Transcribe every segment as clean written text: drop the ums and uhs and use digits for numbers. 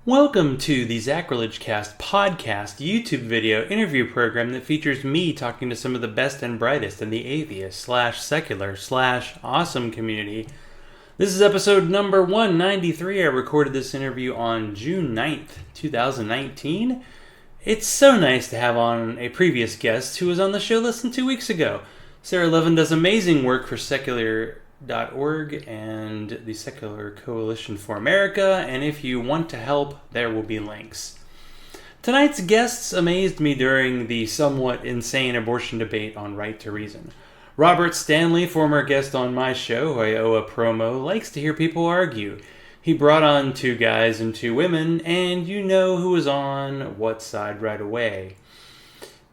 Welcome to the Zachrilege Cast podcast YouTube video interview program that features me talking to some of the best and brightest in the atheist / secular / awesome community. This is episode number 193. I recorded this interview on June 9th, 2019. It's so nice to have on a previous guest who was on the show less than 2 weeks ago. Sarah Levin does amazing work for secular.org and the Secular Coalition for America, and if you want to help, there will be links. Tonight's guests amazed me during the somewhat insane abortion debate on Right to Reason. Robert Stanley, former guest on my show, who I owe a promo, likes to hear people argue. He brought on 2 guys and 2 women, and you know who was on what side right away.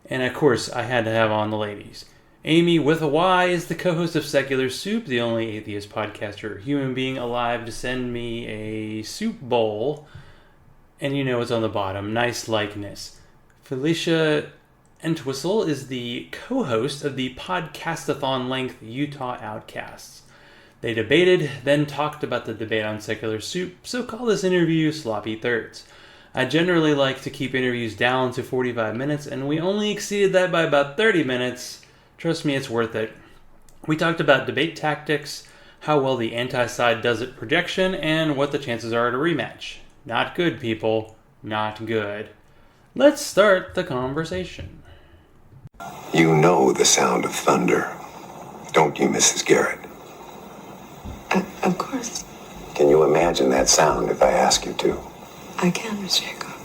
And of course, I had to have on the ladies. Amy with a Y is the co-host of Secular Soup, the only atheist podcaster human being alive to send me a soup bowl. And you know what's on the bottom. Nice likeness. Felicia Entwistle is the co-host of the podcastathon-length Utah Outcasts. They debated, then talked about the debate on Secular Soup, so call this interview Sloppy Thirds. I generally like to keep interviews down to 45 minutes, and we only exceeded that by about 30 minutes. Trust me, it's worth it. We talked about debate tactics, how well the anti-side does at projection, and what the chances are at a rematch. Not good, people. Not good. Let's start the conversation. You know the sound of thunder, don't you, Mrs. Garrett? Of course. Can you imagine that sound if I ask you to? I can, Mr. Hickok.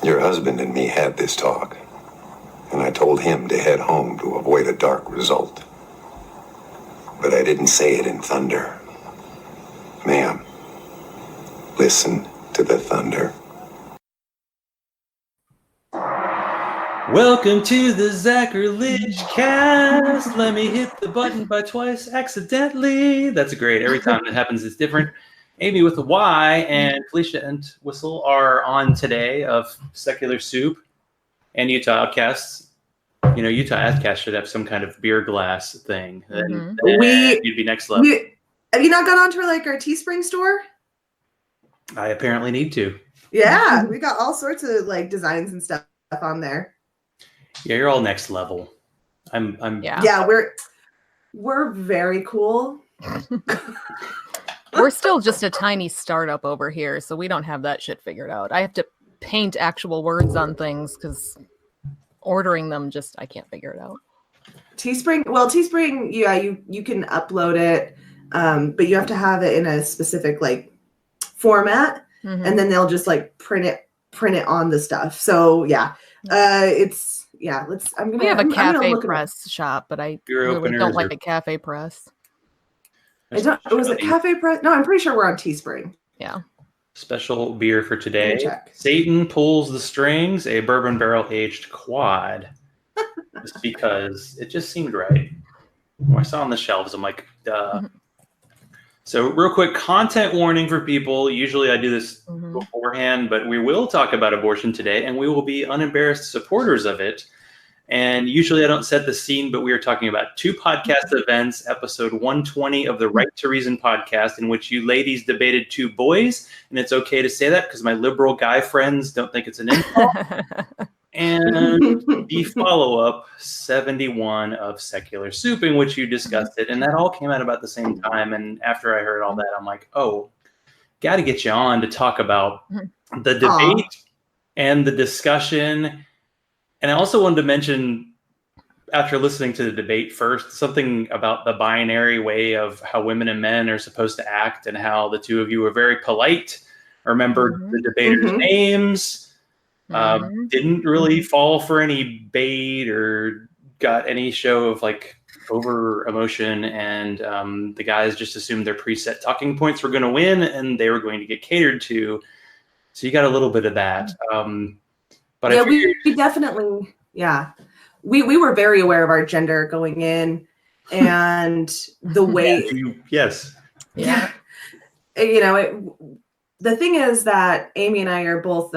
Your husband and me had this talk, and I told him to head home to avoid a dark result. But I didn't say it in thunder. Ma'am, listen to the thunder. Welcome to the Zachrilege Cast. Let me hit the button by twice accidentally. That's great. Every time it happens, it's different. Amy with a Y and Felicia Entwistle are on today of Secular Soup and Utah Outcasts. You know, Utah Outcasts should have some kind of beer glass thing. Then you'd be next level. Have you not got onto our Teespring store? I apparently need to. Yeah, we got all sorts of designs and stuff on there. Yeah, you're all next level. Yeah, we're very cool. We're still just a tiny startup over here, so we don't have that shit figured out. I have to paint actual words on things because ordering them I can't figure it out. Teespring, yeah, you can upload it, but you have to have it in a specific format, and then they'll just print it on the stuff. So yeah, we have a cafe press shop, but I really don't like a cafe press. Was it cafe press? No, I'm pretty sure we're on Teespring. Yeah. Special beer for today. Satan Pulls the Strings, a bourbon barrel aged quad. Just because it just seemed right. When I saw it on the shelves, I'm like, duh. So real quick, content warning for people. Usually I do this beforehand, but we will talk about abortion today, and we will be unembarrassed supporters of it. And usually I don't set the scene, but we are talking about 2 podcast events, episode 120 of the Right to Reason podcast, in which you ladies debated 2 boys. And it's okay to say that because my liberal guy friends don't think it's an insult. And the follow-up, 71 of Secular Soup, in which you discussed it. And that all came out about the same time. And after I heard all that, I'm like, oh, got to get you on to talk about the debate and the discussion. And I also wanted to mention, after listening to the debate first, something about the binary way of how women and men are supposed to act and how the 2 of you were very polite, remembered the debaters' names, didn't really fall for any bait or got any show of over emotion. And the guys just assumed their preset talking points were going to win and they were going to get catered to. So you got a little bit of that. But yeah, we definitely, we were very aware of our gender going in, and the way, yes, yeah, the thing is that Amy and I are both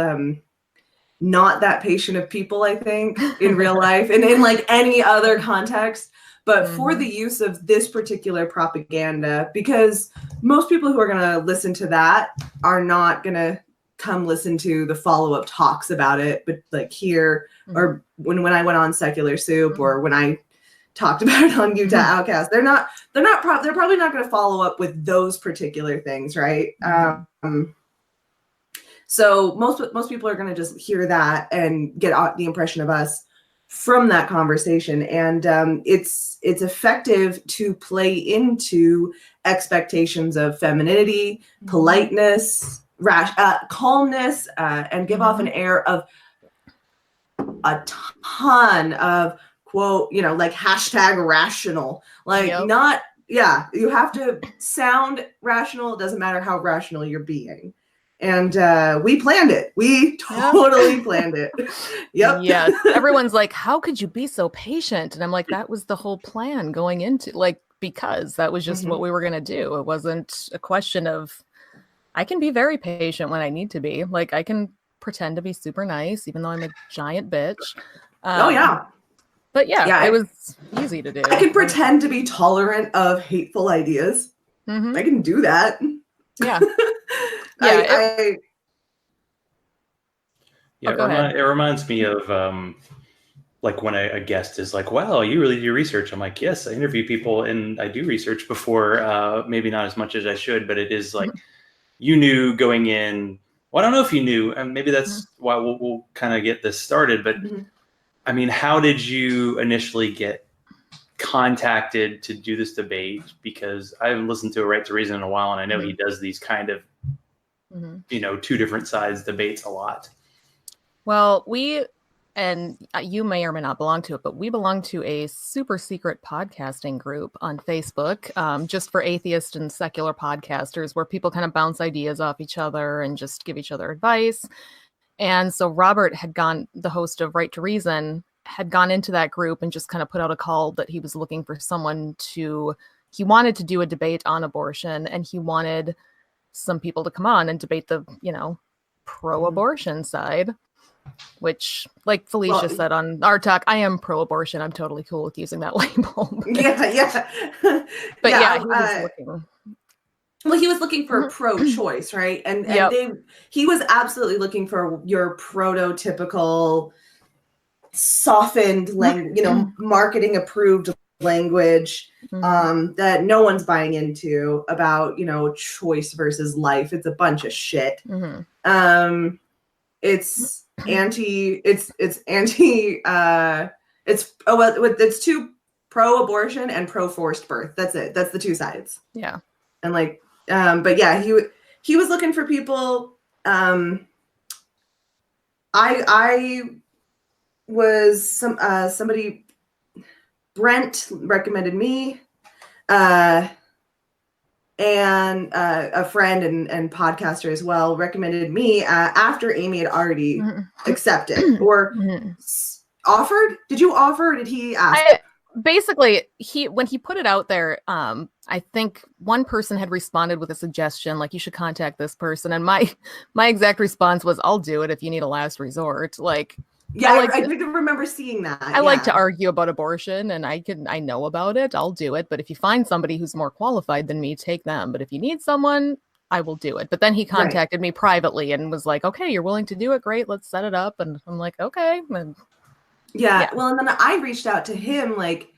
not that patient of people, I think, in real life and in any other context. but for the use of this particular propaganda, because most people who are going to listen to that are not going to come listen to the follow-up talks about it, but like here, or when I went on Secular Soup, or when I talked about it on Utah Outcasts, they're probably not going to follow up with those particular things, right? So most people are going to just hear that and get the impression of us from that conversation, and it's effective to play into expectations of femininity, politeness, calmness, and give off an air of a ton of quote, like hashtag rational, like not, you have to sound rational. It doesn't matter how rational you're being. And we planned it. We totally planned it. Yep. Yeah. Everyone's like, how could you be so patient? And I'm like, that was the whole plan going into, like, because that was just what we were going to do. It wasn't a question of, I can be very patient when I need to be. Like, I can pretend to be super nice, even though I'm a giant bitch. But it was easy to do. I can pretend to be tolerant of hateful ideas. I can do that. Yeah. It reminds me of like when a guest is like, wow, you really do research. I'm like, yes, I interview people and I do research before, maybe not as much as I should, but it is like, you knew going in, well, I don't know if you knew, and maybe that's why we'll kind of get this started, but I mean, how did you initially get contacted to do this debate? Because I haven't listened to a Right to Reason in a while, and I know he does these kind of, two different sides debates a lot. Well, and you may or may not belong to it, but we belong to a super secret podcasting group on Facebook, just for atheist and secular podcasters, where people kind of bounce ideas off each other and just give each other advice. And so Robert the host of Right to Reason, had gone into that group and just kind of put out a call that he was looking for someone he wanted to do a debate on abortion, and he wanted some people to come on and debate the, pro-abortion side, which, like Felicia said on our talk, I am pro-abortion. I'm totally cool with using that label. But he was looking. Well, he was looking for pro-choice, right? And he was absolutely looking for your prototypical softened language, marketing approved language that no one's buying into about, choice versus life. It's a bunch of shit. It's too pro-abortion and pro-forced birth. That's it. That's the two sides. Yeah. And like, but yeah, he was looking for people. I was somebody, Brent recommended me, and a friend and podcaster as well recommended me after Amy had already accepted or offered. Did you offer, or did he ask? Basically, when he put it out there, I think one person had responded with a suggestion, like, you should contact this person. And my exact response was, I'll do it if you need a last resort. Like, I do remember seeing that. I like to argue about abortion, and I know about it. I'll do it. But if you find somebody who's more qualified than me, take them. But if you need someone, I will do it. But then he contacted me privately and was like, okay, you're willing to do it. Great. Let's set it up. And I'm like, okay. And well, and then I reached out to him like,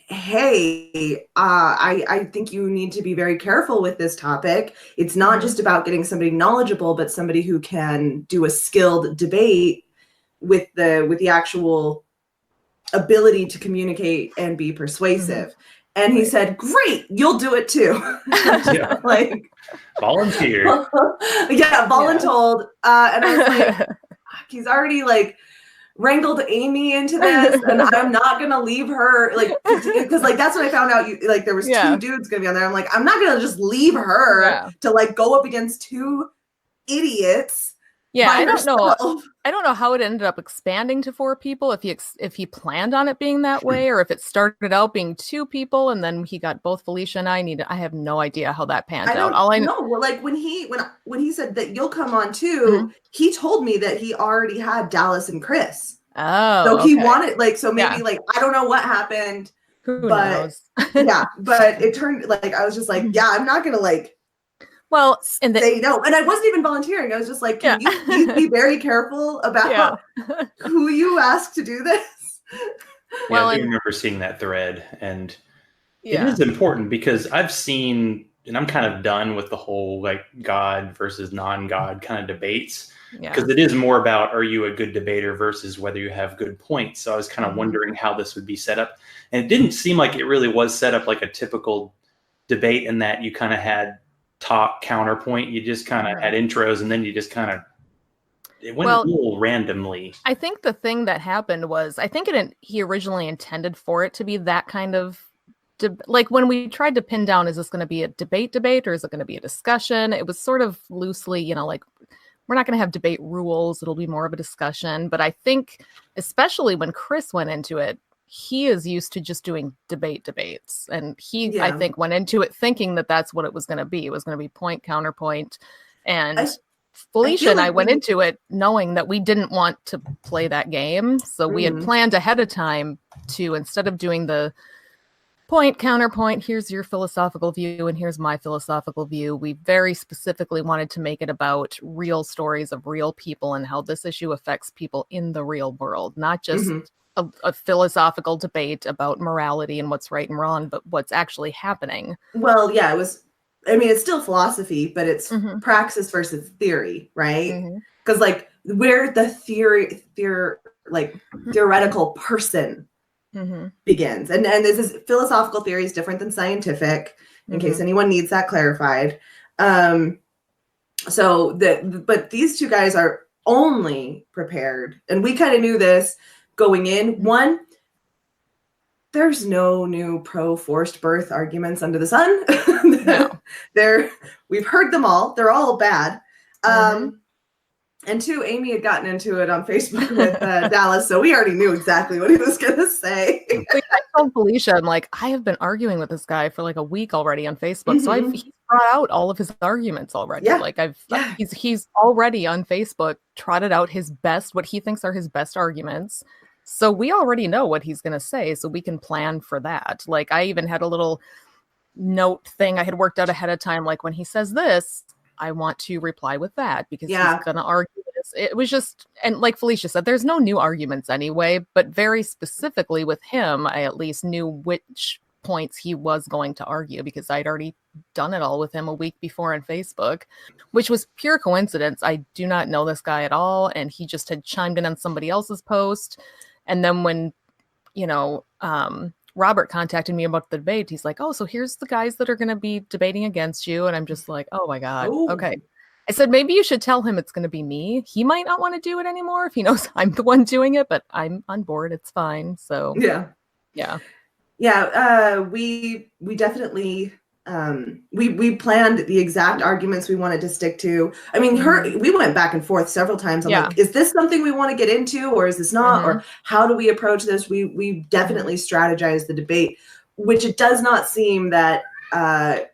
hey, I think you need to be very careful with this topic. It's not just about getting somebody knowledgeable, but somebody who can do a skilled debate with the actual ability to communicate and be persuasive. And he said, great, you'll do it too. Like, volunteer. Voluntold. And I was like, he's already like wrangled Amy into this, and I'm not gonna leave her, like, because like that's what I found out. There was two dudes gonna be on there. I'm like, I'm not gonna just leave her to like go up against two idiots. I don't know how it ended up expanding to 4 people, if he planned on it being that way, or if it started out being 2 people and then he got both Felicia and I have no idea how that panned out. All I know, well, like when he said that you'll come on too, he told me that he already had Dallas and Chris. Oh, so he wanted maybe like, I don't know what happened. Who knows? But it turned like, I was just like, I'm not gonna like Well, and say no. And I wasn't even volunteering. I was just like, can you please be very careful about who you ask to do this? Well, I do remember seeing that thread, and it is important because I've seen, and I'm kind of done with the whole like God versus non-God kind of debates, because it is more about, are you a good debater versus whether you have good points. So I was kind of wondering how this would be set up, and it didn't seem like it really was set up like a typical debate in that you kind of had talk, counterpoint, you just kind of had intros, and then you just kind of, it went a little randomly. I think the thing that happened was, I think he originally intended for it to be that kind of like when we tried to pin down, is this going to be a debate or is it going to be a discussion? It was sort of loosely, you know, like, we're not going to have debate rules. It'll be more of a discussion. But I think, especially when Chris went into it, he is used to just doing debates. And he, I think, went into it thinking that that's what it was going to be. It was going to be point, counterpoint. And Felicia and I went into it knowing that we didn't want to play that game. So we had planned ahead of time to, instead of doing the point, counterpoint, here's your philosophical view and here's my philosophical view, we very specifically wanted to make it about real stories of real people and how this issue affects people in the real world, not just a philosophical debate about morality and what's right and wrong, but what's actually happening. Well, yeah, it's still philosophy, but it's praxis versus theory, right? Because like where the theoretical person begins. And this is, philosophical theory is different than scientific, in case anyone needs that clarified. But these two guys are only prepared, and we kind of knew this going in. One, there's no new pro forced birth arguments under the sun. We've heard them all. They're all bad. And two, Amy had gotten into it on Facebook with Dallas, so we already knew exactly what he was going to say. I told Felicia, I'm like, I have been arguing with this guy for like a week already on Facebook, so he's brought out all of his arguments already. Yeah. Like he's already on Facebook trotted out what he thinks are his best arguments. So we already know what he's going to say, so we can plan for that. Like I even had a little note thing I had worked out ahead of time, like when he says this, I want to reply with that because he's going to argue this. It was just, and like Felicia said, there's no new arguments anyway, but very specifically with him, I at least knew which points he was going to argue because I'd already done it all with him a week before on Facebook, which was pure coincidence. I do not know this guy at all. And he just had chimed in on somebody else's post. And then when, Robert contacted me about the debate, he's like, oh, so here's the guys that are going to be debating against you. And I'm just like, oh my God. Ooh. Okay. I said, maybe you should tell him it's going to be me. He might not want to do it anymore if he knows I'm the one doing it, but I'm on board. It's fine. So yeah. We definitely, we planned the exact arguments we wanted to stick to. I mean, we went back and forth several times. I'm like, is this something we want to get into, or is this not? Or how do we approach this? We definitely strategized the debate, which it does not seem that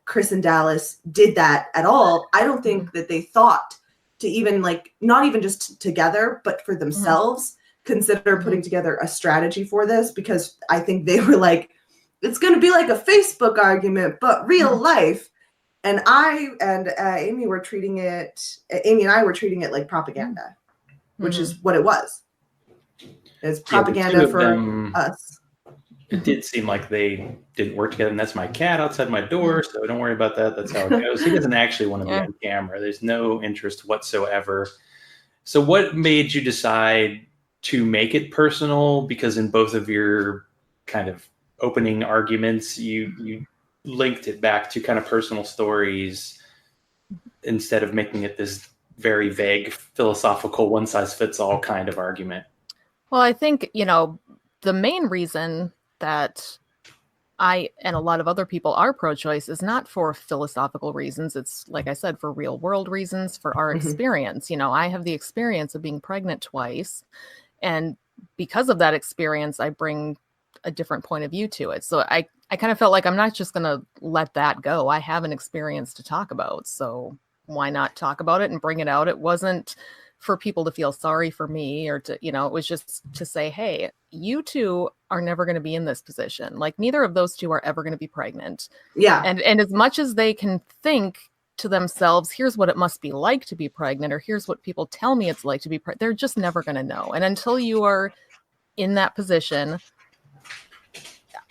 Chris and Dallas did that at all. I don't think that they thought to even not even just together, but for themselves, consider putting together a strategy for this, because I think they were like, it's going to be like a Facebook argument, but real life. And Amy and I were treating it like propaganda, which is what it was. It's propaganda for us. It did seem like they didn't work together, and that's my cat outside my door, so don't worry about that. That's how it goes. He doesn't actually want to be on camera. There's no interest whatsoever. So what made you decide to make it personal? Because in both of your kind of opening arguments, you linked it back to kind of personal stories instead of making it this very vague philosophical one-size-fits-all kind of argument. Well, I think, the main reason that I and a lot of other people are pro-choice is not for philosophical reasons. It's, like I said, for real world reasons, for our experience. I have the experience of being pregnant twice, and because of that experience, I bring a different point of view to it. So I kind of felt like I'm not just going to let that go. I have an experience to talk about. So why not talk about it and bring it out? It wasn't for people to feel sorry for me or to, it was just to say, hey, you two are never going to be in this position. Like neither of those two are ever going to be pregnant. Yeah. And as much as they can think to themselves, here's what it must be like to be pregnant, or here's what people tell me it's like to be pregnant, they're just never going to know. And until you are in that position,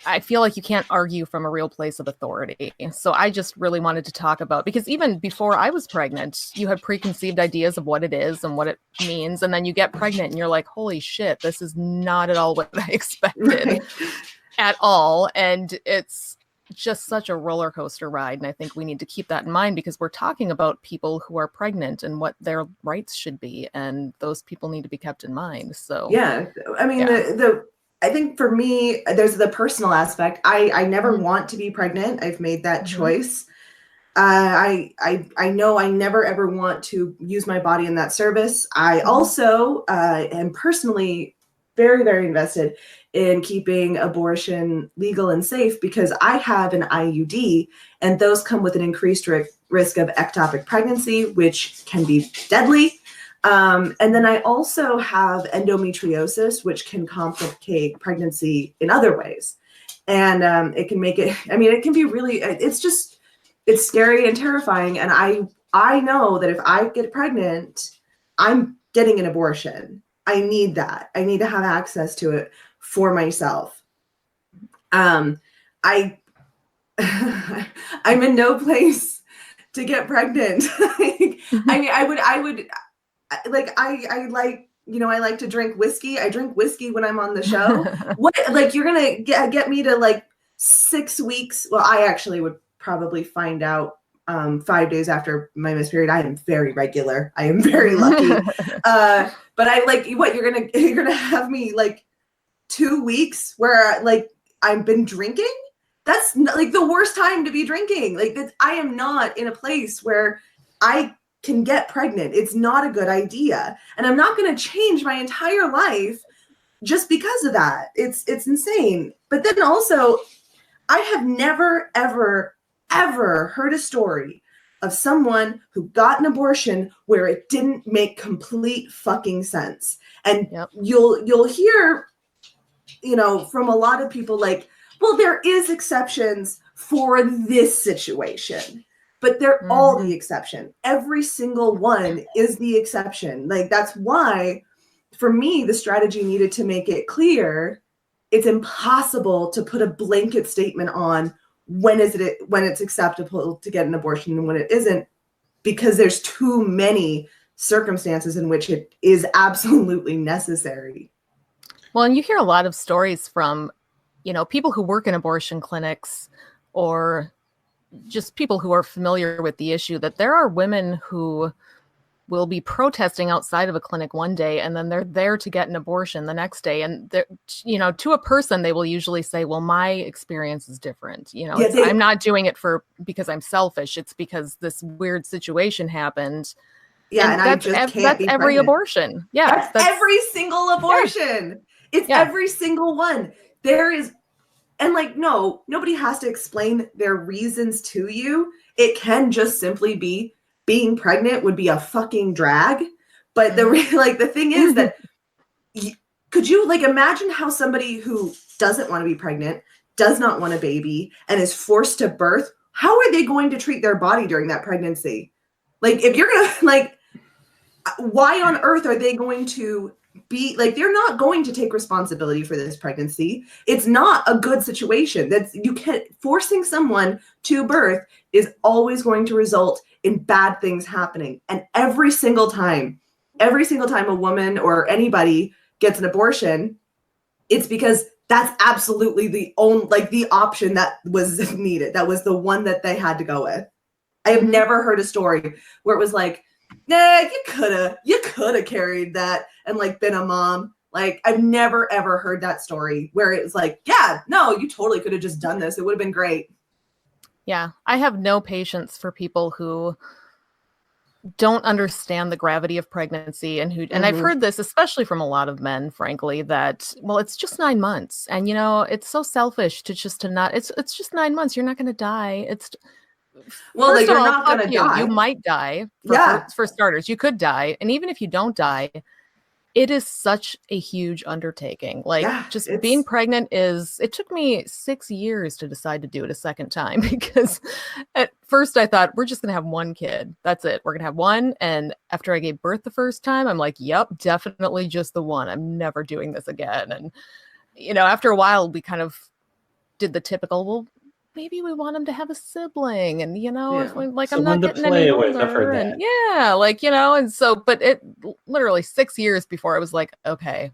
I feel like you can't argue from a real place of authority. So I just really wanted to talk about, because even before I was pregnant, you had preconceived ideas of what it is and what it means. And then you get pregnant and you're like, holy shit, this is not at all what I expected at all. And it's just such a roller coaster ride. And I think we need to keep that in mind, because we're talking about people who are pregnant and what their rights should be. And those people need to be kept in mind. So, yeah, I mean, I think for me, there's the personal aspect. I never want to be pregnant. I've made that choice. I know I never ever want to use my body in that service. I also am personally very, very invested in keeping abortion legal and safe, because I have an IUD, and those come with an increased risk of ectopic pregnancy, which can be deadly. And then I also have endometriosis, which can complicate pregnancy in other ways. And it can make it, I mean, it can be really, it's scary and terrifying. And I know that if I get pregnant, I'm getting an abortion. I need that. I need to have access to it for myself. I'm in no place to get pregnant. I mean, I would, like, I like, you know, I like to drink whiskey. I drink whiskey when I'm on the show. What, like, you're going to get me to like 6 weeks. Well, I actually would probably find out 5 days after my missed period. I am very regular. I am very lucky. But I like, what, you're going to have me like 2 weeks where like I've been drinking? That's like the worst time to be drinking. Like, I am not in a place where I can get pregnant. It's not a good idea. And I'm not going to change my entire life just because of that. It's insane. But then also, I have never, ever, ever heard a story of someone who got an abortion where it didn't make complete fucking sense. And you'll hear, you know, from a lot of people like, well, there is exceptions for this situation. But they're all the exception. Every single one is the exception. Like, that's why, for me, the strategy needed to make it clear it's impossible to put a blanket statement on when it's acceptable to get an abortion and when it isn't, because there's too many circumstances in which it is absolutely necessary. Well, and you hear a lot of stories from, you know, people who work in abortion clinics, or just people who are familiar with the issue, that there are women who will be protesting outside of a clinic one day, and then they're there to get an abortion the next day. And they're, you know, to a person, they will usually say, well, my experience is different. You know, I'm not doing it because I'm selfish. It's because this weird situation happened. Yeah. And I just can't be every pregnant. Abortion. Yeah. That's every single abortion. Yeah. It's every single one. There is, and like, no, nobody has to explain their reasons to you. It can just simply be being pregnant would be a fucking drag. But the thing is that could you like imagine how somebody who doesn't want to be pregnant, does not want a baby, and is forced to birth, how are they going to treat their body during that pregnancy? Like, if you're going to like, why on earth are they going to be like, they're not going to take responsibility for this pregnancy. It's not a good situation. Forcing someone to birth is always going to result in bad things happening. And every single time a woman or anybody gets an abortion, it's because that's absolutely the option that was needed. That was the one that they had to go with. I have never heard a story where it was like, nah, you could have carried that and like been a mom. Like, I've never ever heard that story where it was like, yeah, no, you totally could have just done this. It would have been great. Yeah, I have no patience for people who don't understand the gravity of pregnancy, and I've heard this especially from a lot of men, frankly, that, well, it's just 9 months, and you know, it's so selfish to not. It's just 9 months. You're not going to die. You're not going to die. You might die. For starters, you could die, and even if you don't die, it is such a huge undertaking. Like, Yeah, just it's- being pregnant it took me 6 years to decide to do it a second time, because at first I thought, we're just going to have one kid. That's it. We're going to have one. And after I gave birth the first time, I'm like, yep, definitely just the one. I'm never doing this again. And, after a while, we kind of did the typical, well, maybe we want him to have a sibling, and if we, like, I'm Someone not to getting any play with. I've older, heard and that. and so, but it literally 6 years before I was like, okay,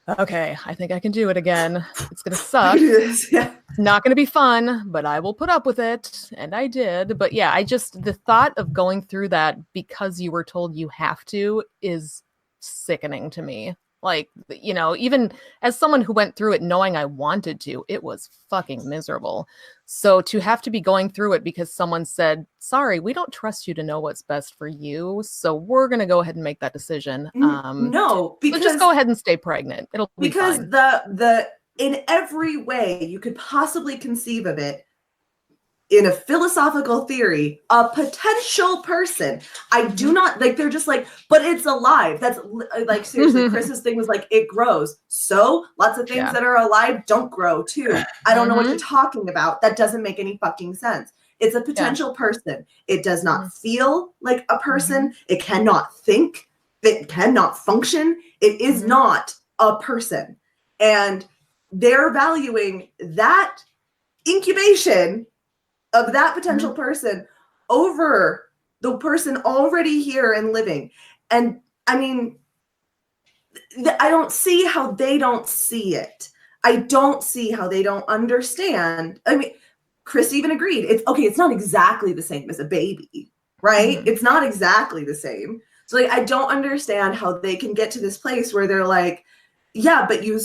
I think I can do it again. It's gonna suck. Yeah. It's not gonna be fun, but I will put up with it, and I did. But yeah, the thought of going through that because you were told you have to is sickening to me. Like, even as someone who went through it knowing I wanted to, it was fucking miserable. So to have to be going through it because someone said, sorry, we don't trust you to know what's best for you, so we're going to go ahead and make that decision. No, because so just go ahead and stay pregnant. It'll be because fine. the in every way you could possibly conceive of it, in a philosophical theory, a potential person, I do not, like, they're just like, but it's alive. That's like, seriously, Chris's thing was like, it grows. So lots of things that are alive don't grow too. I don't know what you're talking about. That doesn't make any fucking sense. It's a potential person. It does not feel like a person. It cannot think. It cannot function. It is not a person. And they're valuing that incubation of that potential person over the person already here and living. And I mean, I don't see how they don't see it. I don't see how they don't understand. I mean, Chris even agreed. It's not exactly the same as a baby, right? It's not exactly the same. So like, I don't understand how they can get to this place where they're like, yeah, but you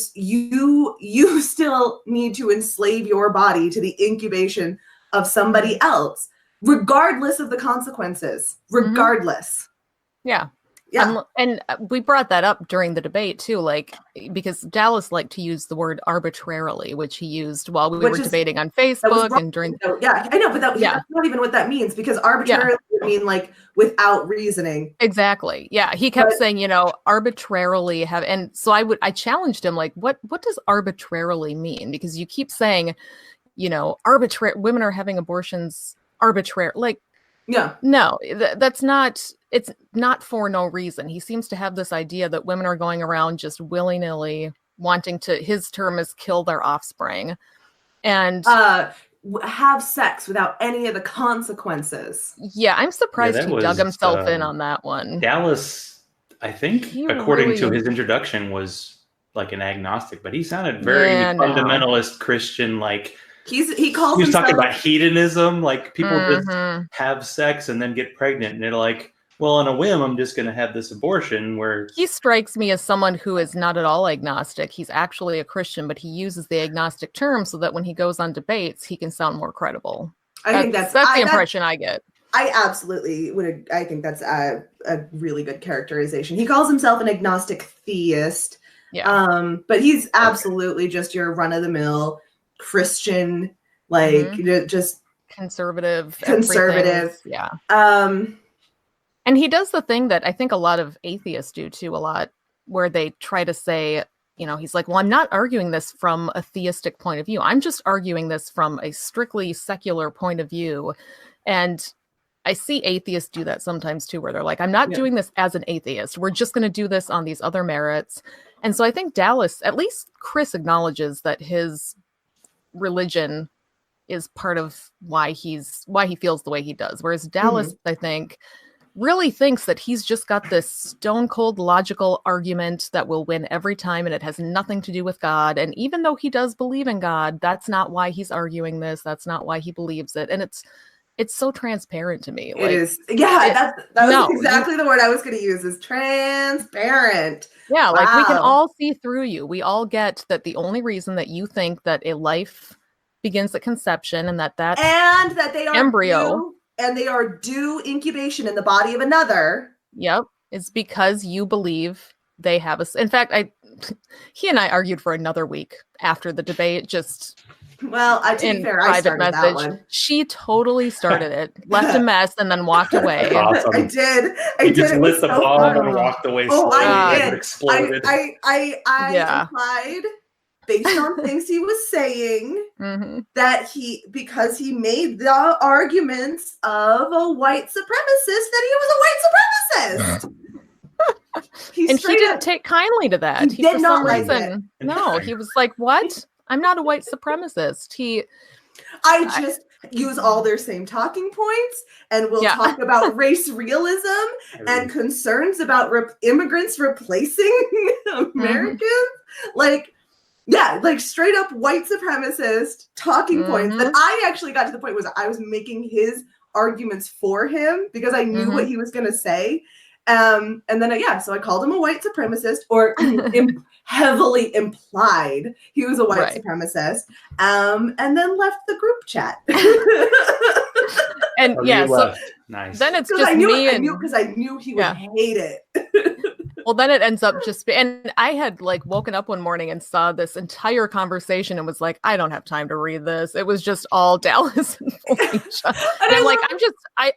still need to enslave your body to the incubation of somebody else, regardless of the consequences, regardless. Yeah. Yeah. And we brought that up during the debate too, like, because Dallas liked to use the word arbitrarily, which he used while we were debating on Facebook and during. Yeah, I know, but that's not even what that means, because arbitrarily would mean like without reasoning. Exactly. Yeah. He kept saying, arbitrarily have, and so I challenged him, like, what does arbitrarily mean? Because you keep saying, arbitrary women are having abortions arbitrary, like, no, that's not, it's not for no reason. He seems to have this idea that women are going around just willy-nilly wanting to, his term is, kill their offspring and have sex without any of the consequences. Yeah, I'm surprised he dug himself in on that one. Dallas, I think, according to his introduction, was like an agnostic, but he sounded very fundamentalist Christian, like he calls he was himself, talking about hedonism, like people just have sex and then get pregnant, and they're like, well, on a whim, I'm just going to have this abortion. Where he strikes me as someone who is not at all agnostic. He's actually a Christian, but he uses the agnostic term so that when he goes on debates, he can sound more credible. I think that's the impression I get. I absolutely would. I think that's a really good characterization. He calls himself an agnostic theist. Yeah. But he's absolutely just your run-of-the-mill Christian, like just conservative. Yeah. And he does the thing that I think a lot of atheists do too, a lot, where they try to say, he's like, well, I'm not arguing this from a theistic point of view. I'm just arguing this from a strictly secular point of view. And I see atheists do that sometimes too, where they're like, I'm not doing this as an atheist. We're just going to do this on these other merits. And so I think Dallas, at least Chris, acknowledges that his religion is part of why he feels the way he does. Whereas Dallas, I think, really thinks that he's just got this stone cold logical argument that will win every time, and it has nothing to do with God. And even though he does believe in God, that's not why he's arguing this. That's not why he believes it. And it's so transparent to me. It is. Yeah, that was exactly the word I was going to use, is transparent. Yeah, like we can all see through you. We all get that the only reason that you think that a life begins at conception and that they are embryo and they are due incubation in the body of another. Yep, is because you believe they have in fact, he and I argued for another week after the debate, just Well, to be in fair, I private started that message. one. She totally started it, left a mess, and then walked away. Awesome. I did. You just It lit was the so bomb fun. and walked away Oh, slowly I and did. it exploded. Yeah. implied, based on things he was saying, that because he made the arguments of a white supremacist, that he was a white supremacist. He didn't take kindly to that. He did not like it. No, he was like, "What? I'm not a white supremacist." I just use all their same talking points, and we'll talk about race realism and concerns about immigrants replacing Americans. Like straight up white supremacist talking points. That I actually got to the point was I was making his arguments for him because I knew what he was going to say. And then so I called him a white supremacist, or heavily implied he was a white supremacist, and then left the group chat. And nice. Then it's just I me because I knew he would hate it. Well, then it ends up and I had like woken up one morning and saw this entire conversation and was like, I don't have time to read this. It was just all Dallas and Felicia. And I'm like,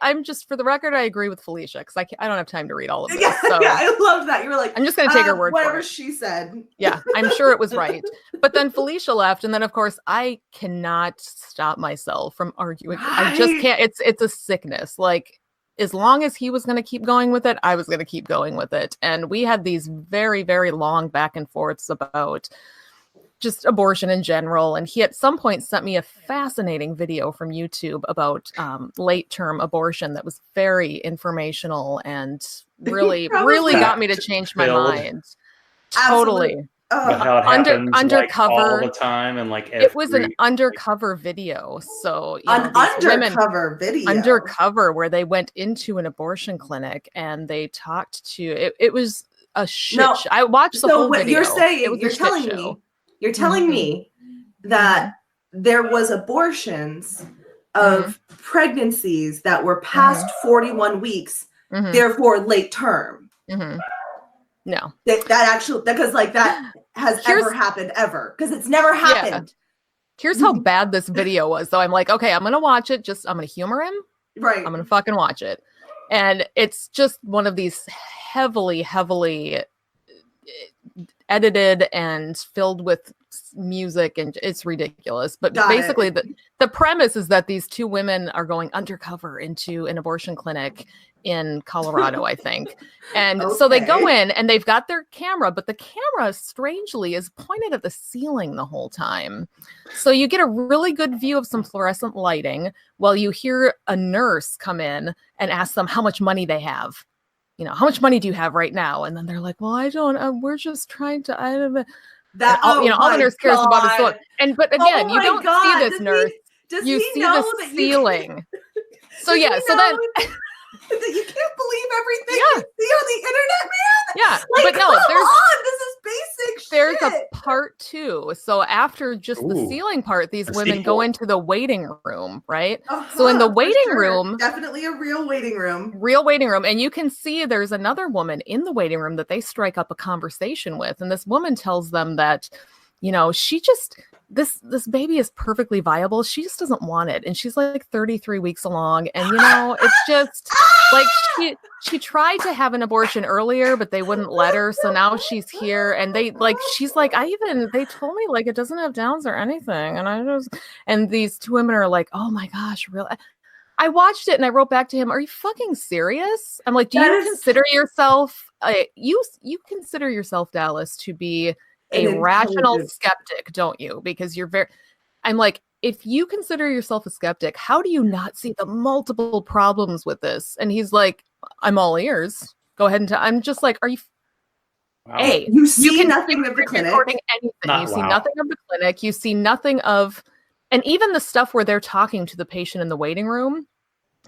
I'm just for the record, I agree with Felicia because I don't have time to read all of this. Yeah, so I love that. You were like, I'm just going to take her word for it. Whatever she said. Yeah, I'm sure it was right. But then Felicia left. And then, of course, I cannot stop myself from arguing. I just can't. It's a sickness. Like, as long as he was going to keep going with it, I was going to keep going with it. And we had these very, very long back and forths about just abortion in general. And he at some point sent me a fascinating video from YouTube about late term abortion that was very informational and really, really got me to change my mind. Totally. How it happens, undercover all the time, and it was an undercover video. So undercover where they went into an abortion clinic and they talked to it was a shit show. I watched the whole video. You're telling me that there was abortions of pregnancies that were past 41 weeks, therefore late term. No, that actually, because that has ever happened ever, because it's never happened. Here's how bad this video was. So I'm like, okay, I'm gonna watch it. I'm gonna humor him. Right. I'm gonna fucking watch it, and it's just one of these heavily edited and filled with music, and it's ridiculous. But basically, the premise is that these two women are going undercover into an abortion clinic in Colorado, I think. And so they go in and they've got their camera, but the camera strangely is pointed at the ceiling the whole time. So you get a really good view of some fluorescent lighting while you hear a nurse come in and ask them how much money they have. How much money do you have right now? And then they're like, well, I don't, we're just trying to, I don't know. That, all the nurse cares about is look. But again, you don't see this nurse. You see the ceiling. So then you can't believe everything you see on the internet, man. Yeah, but no, this is basic shit. There's a part 2. So after just the ceiling part, these women go into the waiting room, right? So in the waiting room, definitely a real waiting room, and you can see there's another woman in the waiting room that they strike up a conversation with, and this woman tells them that, she just. This baby is perfectly viable. She just doesn't want it. And she's like 33 weeks along. And, it's just like she tried to have an abortion earlier, but they wouldn't let her. So now she's here. And she's like, they told me it doesn't have Downs or anything. And these two women are like, oh my gosh, really? I watched it and I wrote back to him, are you fucking serious? I'm like, do you consider yourself, you consider yourself, Dallas, to be a rational skeptic, don't you? Because I'm like, if you consider yourself a skeptic, how do you not see the multiple problems with this? And he's like, I'm all ears. Go ahead and I'm just like, are you? Wow. Hey, you see nothing of the clinic. You see nothing of the clinic. You see nothing of, and even the stuff where they're talking to the patient in the waiting room.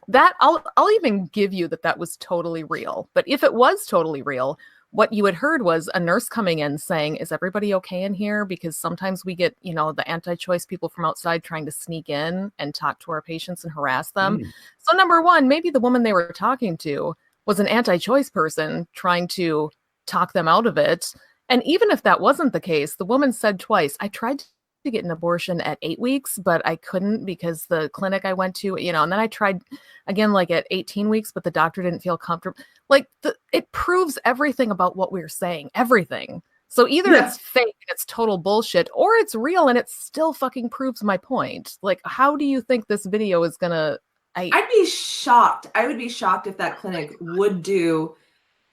That I'll even give you that was totally real. But if it was totally real, what you had heard was a nurse coming in saying, is everybody okay in here? Because sometimes we get, the anti-choice people from outside trying to sneak in and talk to our patients and harass them. So number one, maybe the woman they were talking to was an anti-choice person trying to talk them out of it. And even if that wasn't the case, the woman said twice, I tried to get an abortion at 8 weeks, but I couldn't because the clinic I went to, and then I tried again, like at 18 weeks, but the doctor didn't feel comfortable. Like it proves everything about what we're saying, everything. So either it's fake and it's total bullshit, or it's real and it still fucking proves my point. Like, how do you think this video is gonna? I'd be shocked. I would be shocked if that clinic would do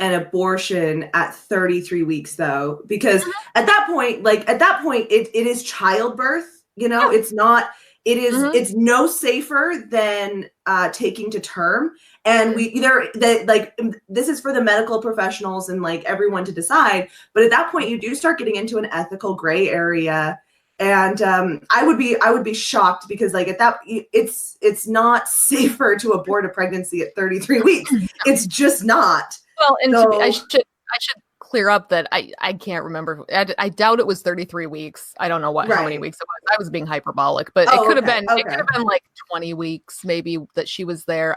an abortion at 33 weeks, though, because at that point, it is childbirth. It's not. It is. It's no safer than taking to term. And this is for the medical professionals and like everyone to decide. But at that point, you do start getting into an ethical gray area. And I would be shocked because like at that, it's not safer to abort a pregnancy at 33 weeks. It's just not. Well, and I should clear up that I can't remember. I doubt it was 33 weeks. I don't know how many weeks it was. I was being hyperbolic, but it could have been. It could have been like 20 weeks, maybe, that she was there.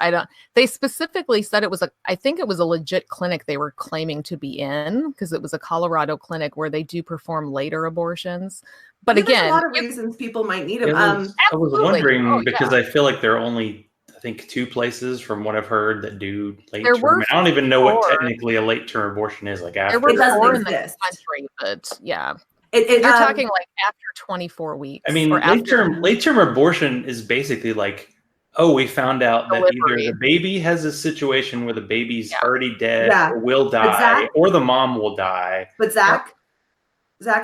They specifically said it was I think it was a legit clinic they were claiming to be in, because it was a Colorado clinic where they do perform later abortions. But again, there's a lot of reasons people might need them. I was wondering because I feel like there are only, I think, 2 places from what I've heard that do late term. I don't even know what technically a late term abortion is. Like after there were 4 in the country, but yeah, you're talking like after 24 weeks. I mean, late term abortion is basically like, oh, we found out that either the baby has a situation where the baby's already dead or will die, or the mom will die. But Zach,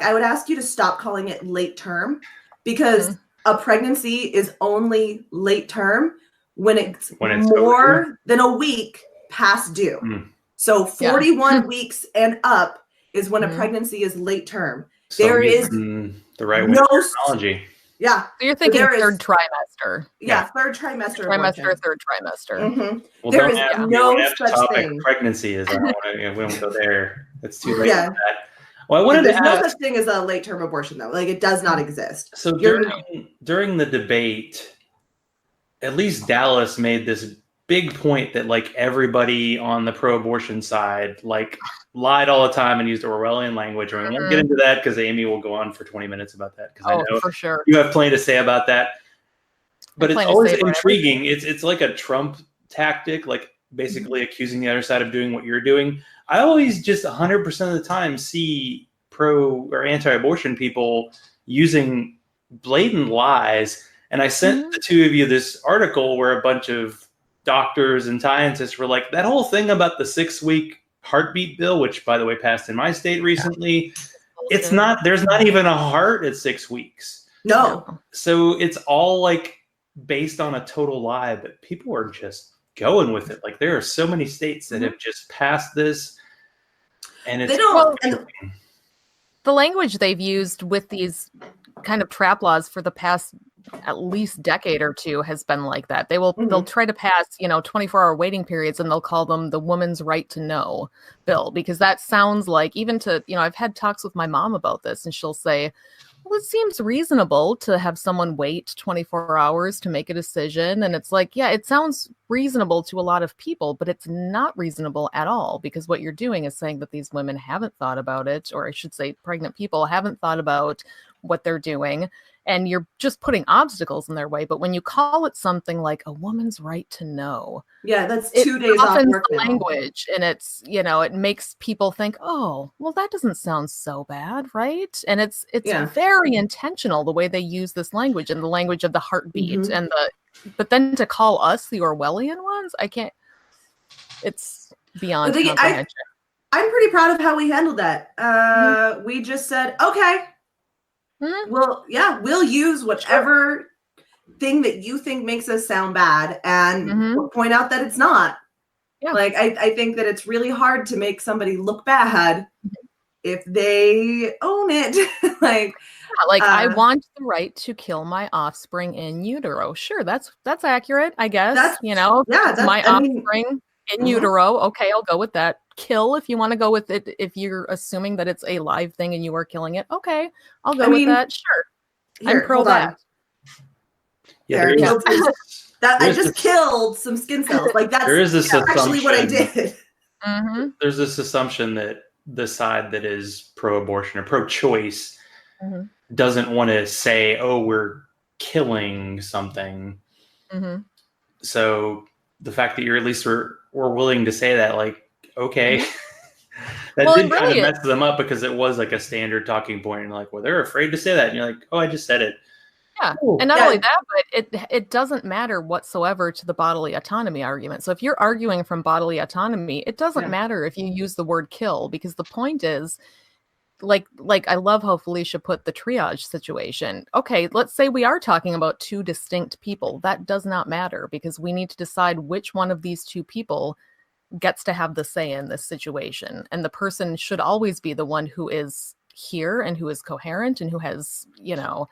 I would ask you to stop calling it late term, because a pregnancy is only late term when it's more than a week past due. So 41 weeks and up is when a pregnancy is late term. So there is the right way terminology. Yeah. So you're thinking third trimester. Yeah, third trimester. Third trimester. Well, there is no such thing. Pregnancy is. We won't go there. It's too late for that. Well, I wanted There's to no ask, such thing as a late term abortion, though. Like, it does not exist. So during the debate, at least Dallas made this big point that like everybody on the pro-abortion side like lied all the time and used Orwellian language. And we won't get into that because Amy will go on for 20 minutes about that, because I know for sure you have plenty to say about that. But it's always intriguing. It's like a Trump tactic, like basically accusing the other side of doing what you're doing. I always just 100% of the time see pro or anti-abortion people using blatant lies. And I sent the two of you this article where a bunch of doctors and scientists were like, that whole thing about the 6-week heartbeat bill, which by the way passed in my state recently, it's not, there's not even a heart at 6 weeks. No. So it's all like based on a total lie, but people are just going with it. Like there are so many states that have just passed this, and it's the language they've used with these kind of trap laws for the past at least decade or two has been like that. They'll try to pass 24-hour waiting periods, and they'll call them the woman's right to know bill, because that sounds like, even to I've had talks with my mom about this, and she'll say, well, it seems reasonable to have someone wait 24 hours to make a decision. And it's like, yeah, it sounds reasonable to a lot of people, but it's not reasonable at all, because what you're doing is saying that these women haven't thought about it, or I should say pregnant people haven't thought about what they're doing, and you're just putting obstacles in their way. But when you call it something like a woman's right to know, that's 2 days off work the language, and it's it makes people think, oh, well, that doesn't sound so bad, right? And it's very intentional the way they use this language, and the language of the heartbeat, and but then to call us the Orwellian ones, I can't. It's beyond comprehension. I'm pretty proud of how we handled that. We just said, okay. We'll use whatever thing that you think makes us sound bad, and we'll point out that it's not. Yeah. Like, I think that it's really hard to make somebody look bad if they own it. I want the right to kill my offspring in utero. Sure, that's accurate, I guess. Offspring in utero. Okay, I'll go with that. Kill, if you want to go with it, if you're assuming that it's a live thing and you are killing it, okay, I'll go with that. Sure, I'm pro that. Yeah, I just killed some skin cells. Like that's actually what I did. There's this assumption that the side that is pro-abortion or pro-choice doesn't want to say, oh, we're killing something. Mm-hmm. So the fact that you're at least were willing to say that, like, okay. Mm-hmm. That Well, did it kind really of mess them up because it was like a standard talking point. And like, well, they're afraid to say that. And you're like, oh, I just said it. Yeah. Ooh. And not only that, but it doesn't matter whatsoever to the bodily autonomy argument. So if you're arguing from bodily autonomy, it doesn't matter if you use the word kill, because the point is, like I love how Felicia put the triage situation. Okay, let's say we are talking about two distinct people. That does not matter, because we need to decide which one of these two people gets to have the say in this situation. And the person should always be the one who is here and who is coherent and who has, you know,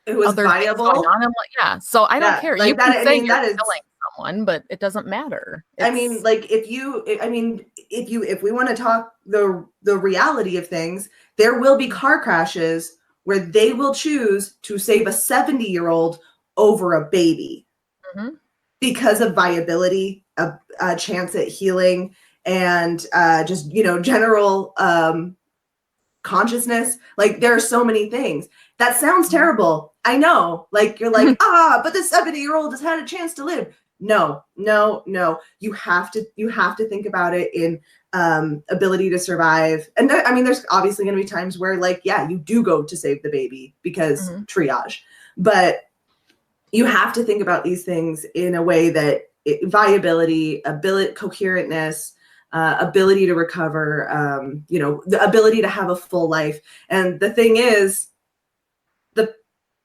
It was other viable. things going on. And yeah. So I don't care. Like you that, can say that you're is killing someone, but it doesn't matter. I mean, like if we want to talk the reality of things, there will be car crashes where they will choose to save a 70-year-old over a baby because of viability, a chance at healing, and just, you know, general consciousness. Like there are so many things. That sounds terrible. I know. Like you're like, but the 70-year-old has had a chance to live. No. You have to think about it in ability to survive. And I mean, there's obviously going to be times where, like, yeah, you do go to save the baby because triage, but you have to think about these things in a way that viability, coherentness, ability to recover, you know, the ability to have a full life. And the thing is,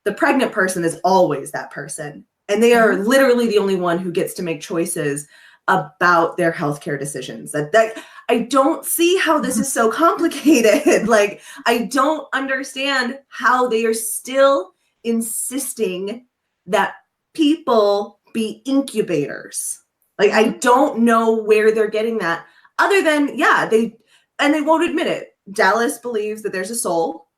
the pregnant person is always that person. And they are literally the only one who gets to make choices about their healthcare decisions. That I don't see how this is so complicated. Like, I don't understand how they are still insisting that people be incubators. Like, I don't know where they're getting that, other than, they won't admit it. Dallas believes that there's a soul,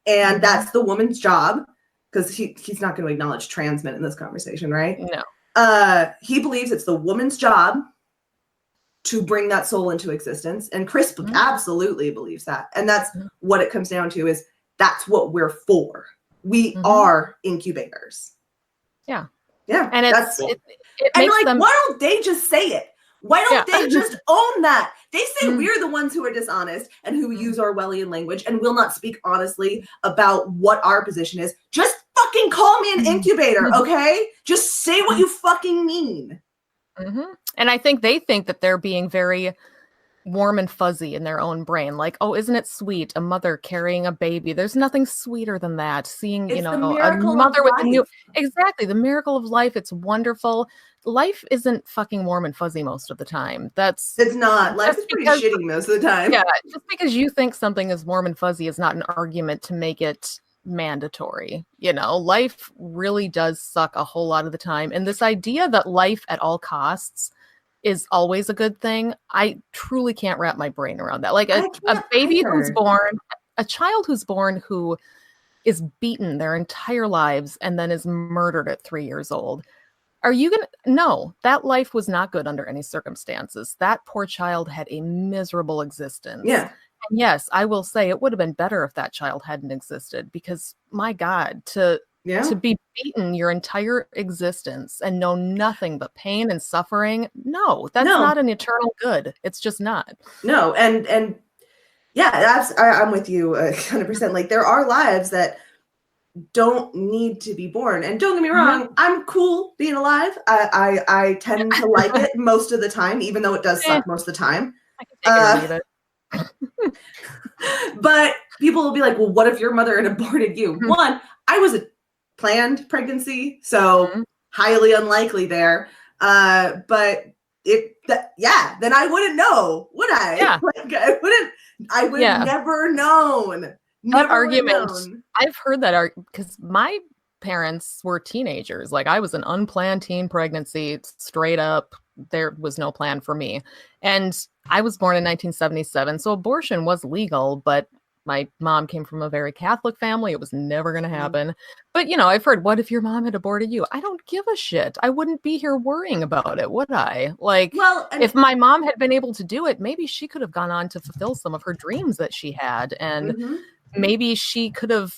and that's the woman's job. Because he's not going to acknowledge trans men in this conversation, right? No. He believes it's the woman's job to bring that soul into existence. And Chris absolutely believes that. And that's what it comes down to, is that's what we're for. We are incubators. Yeah. Yeah. And it makes like, them... why don't they just say it? Why don't they just own that? They say we're the ones who are dishonest and who use Orwellian language and will not speak honestly about what our position is. Just fucking call me an incubator, okay? Just say what you fucking mean. And I think they think that they're being very warm and fuzzy in their own brain. Like, oh, isn't it sweet? A mother carrying a baby. There's nothing sweeter than that. Seeing, It's you know, a mother with a new... life. Exactly. The miracle of life. It's wonderful. Life isn't fucking warm and fuzzy most of the time. It's not. Life is pretty shitty most of the time. Yeah. Just because you think something is warm and fuzzy is not an argument to make it mandatory. You know, life really does suck a whole lot of the time. And this idea that life at all costs is always a good thing, I truly can't wrap my brain around that. Like a baby who's born, a child who's born who is beaten their entire lives and then is murdered at 3 years old. Are you going to... No, that life was not good under any circumstances. That poor child had a miserable existence. Yeah. And yes, I will say it would have been better if that child hadn't existed, because my God, to be beaten your entire existence and know nothing but pain and suffering. No, that's not an eternal good. It's just not. No. And yeah, I'm with you 100%. Like, there are lives that don't need to be born. And don't get me wrong, I'm cool being alive. I tend to like it most of the time, even though it does suck most of the time. I can take it or leave it. But people will be like, well, what if your mother had aborted you? One, I was a planned pregnancy, so highly unlikely there. But then I wouldn't know, would I? Yeah. Like, I would have never known. That argument, I've heard that because my parents were teenagers. Like, I was an unplanned teen pregnancy, straight up. There was no plan for me. And I was born in 1977, so abortion was legal, but my mom came from a very Catholic family. It was never going to happen. But, you know, I've heard, what if your mom had aborted you? I don't give a shit. I wouldn't be here worrying about it, would I? Like, if my mom had been able to do it, maybe she could have gone on to fulfill some of her dreams that she had. And maybe she could have,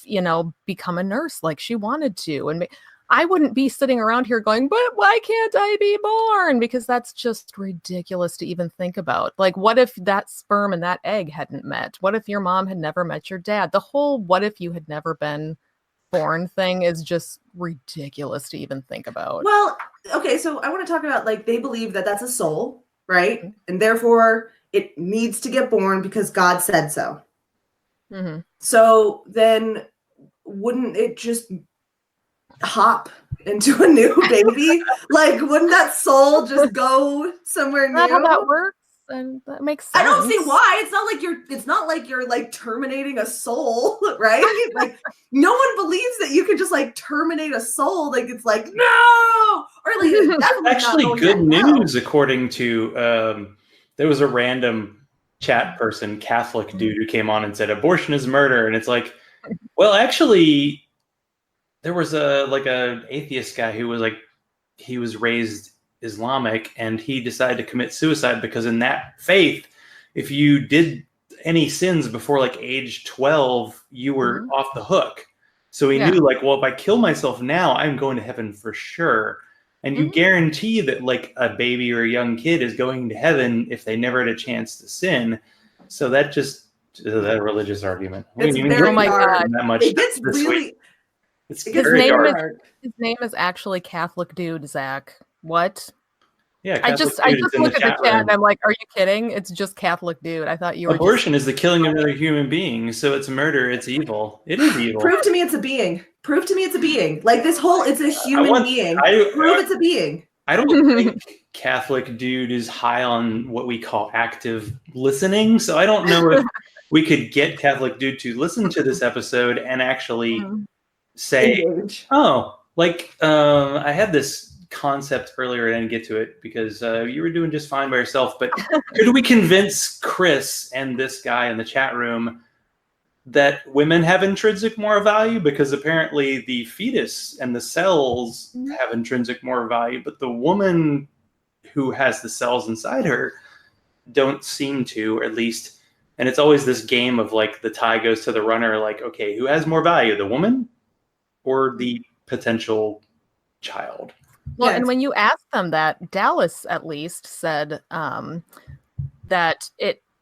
become a nurse like she wanted to. And I wouldn't be sitting around here going, but why can't I be born? Because that's just ridiculous to even think about. Like, what if that sperm and that egg hadn't met? What if your mom had never met your dad? The whole what if you had never been born thing is just ridiculous to even think about. Well, okay, so I want to talk about, like, they believe that that's a soul, right? Mm-hmm. And therefore it needs to get born because God said so. Mm-hmm. So then wouldn't it just hop into a new baby? Like, wouldn't that soul just go somewhere new? Not how that works, and that makes sense. I don't see why. It's not like you're like terminating a soul, right? Like, no one believes that you could just like terminate a soul. Like, it's like, no, or like it's actually good news. According to there was a random chat person, Catholic dude, who came on and said abortion is murder, and it's like, well, actually, there was a atheist guy who was like, he was raised Islamic and he decided to commit suicide because in that faith, if you did any sins before like age 12, you were off the hook. So he knew, like, well, if I kill myself now, I'm going to heaven for sure. And you guarantee that like a baby or a young kid is going to heaven if they never had a chance to sin. So that just that religious argument. It's very hard. That much. It gets really. It's very hard. His name is actually Catholic Dude, Zach. What? Yeah, I just look at the chat and I'm like, are you kidding? It's just Catholic Dude. I thought you were. Abortion is the killing of another human being, so it's murder. It's evil. It is evil. Prove to me it's a being. Prove to me it's a being. Like, this whole, it's a human being. Prove it's a being. I don't think Catholic Dude is high on what we call active listening, so I don't know if we could get Catholic Dude to listen to this episode and actually say, oh, like, I had this concept earlier. I didn't get to it because you were doing just fine by yourself, but could we convince Chris and this guy in the chat room that women have intrinsic moral value? Because apparently the fetus and the cells have intrinsic moral value, but the woman who has the cells inside her don't seem to, or at least, and it's always this game of like the tie goes to the runner, like, okay, who has more value, the woman or the potential child? Well, and when you ask them that, Dallas at least said that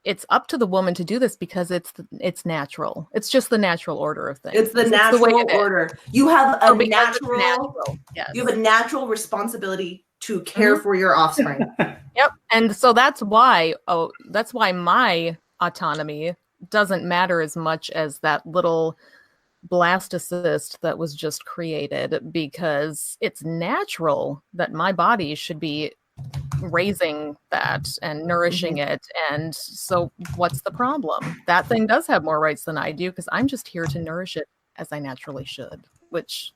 it's up to the woman to do this because it's natural. It's just the natural order of things. It's the natural order. You have a you have a natural responsibility to care for your offspring. Yep. And so that's why my autonomy doesn't matter as much as that little blastocyst that was just created, because it's natural that my body should be raising that and nourishing it. And so what's the problem? That thing does have more rights than I do because I'm just here to nourish it as I naturally should, which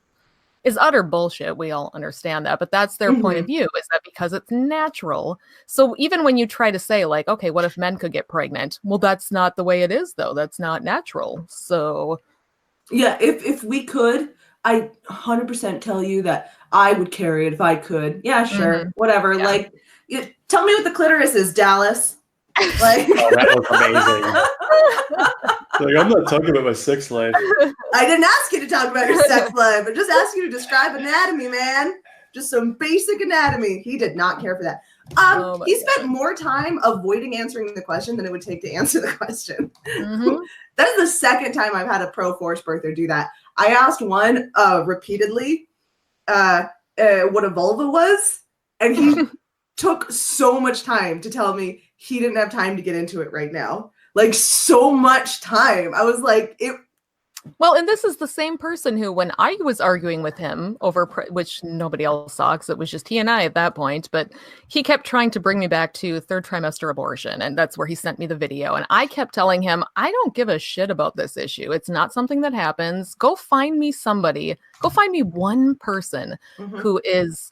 is utter bullshit. We all understand that, but that's their point of view, is that because it's natural. So even when you try to say like, okay, what if men could get pregnant? Well, that's not the way it is though. That's not natural. So yeah, if we could, I 100% tell you that I would carry it if I could. Yeah, sure, whatever. Yeah. Like, tell me what the clitoris is, Dallas. Like, oh, that was amazing. Like, I'm not talking about my sex life. I didn't ask you to talk about your sex life. I just asked you to describe anatomy, man. Just some basic anatomy. He did not care for that. He spent more time avoiding answering the question than it would take to answer the question. That is the second time I've had a pro-force birther do that. I asked one repeatedly what a vulva was, and he took so much time to tell me he didn't have time to get into it right now. Like, so much time. I was like, Well, and this is the same person who, when I was arguing with him over, which nobody else saw because it was just he and I at that point, but he kept trying to bring me back to third trimester abortion. And that's where he sent me the video. And I kept telling him, I don't give a shit about this issue. It's not something that happens. Go find me somebody. Go find me one person who is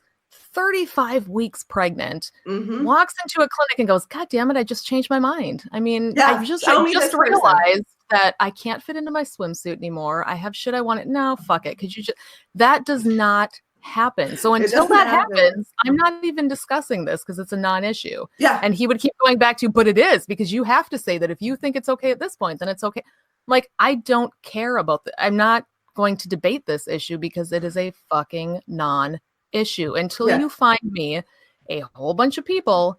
35 weeks pregnant, walks into a clinic and goes, God damn it, I just changed my mind. I mean, I just realized that I can't fit into my swimsuit anymore. I have shit I want it. No, fuck it. Could you just, that does not happen. So until that happens, I'm not even discussing this because it's a non-issue. Yeah. And he would keep going back to, but it is, because you have to say that if you think it's okay at this point, then it's okay. Like, I don't care about I'm not going to debate this issue because it is a fucking non-issue until you find me a whole bunch of people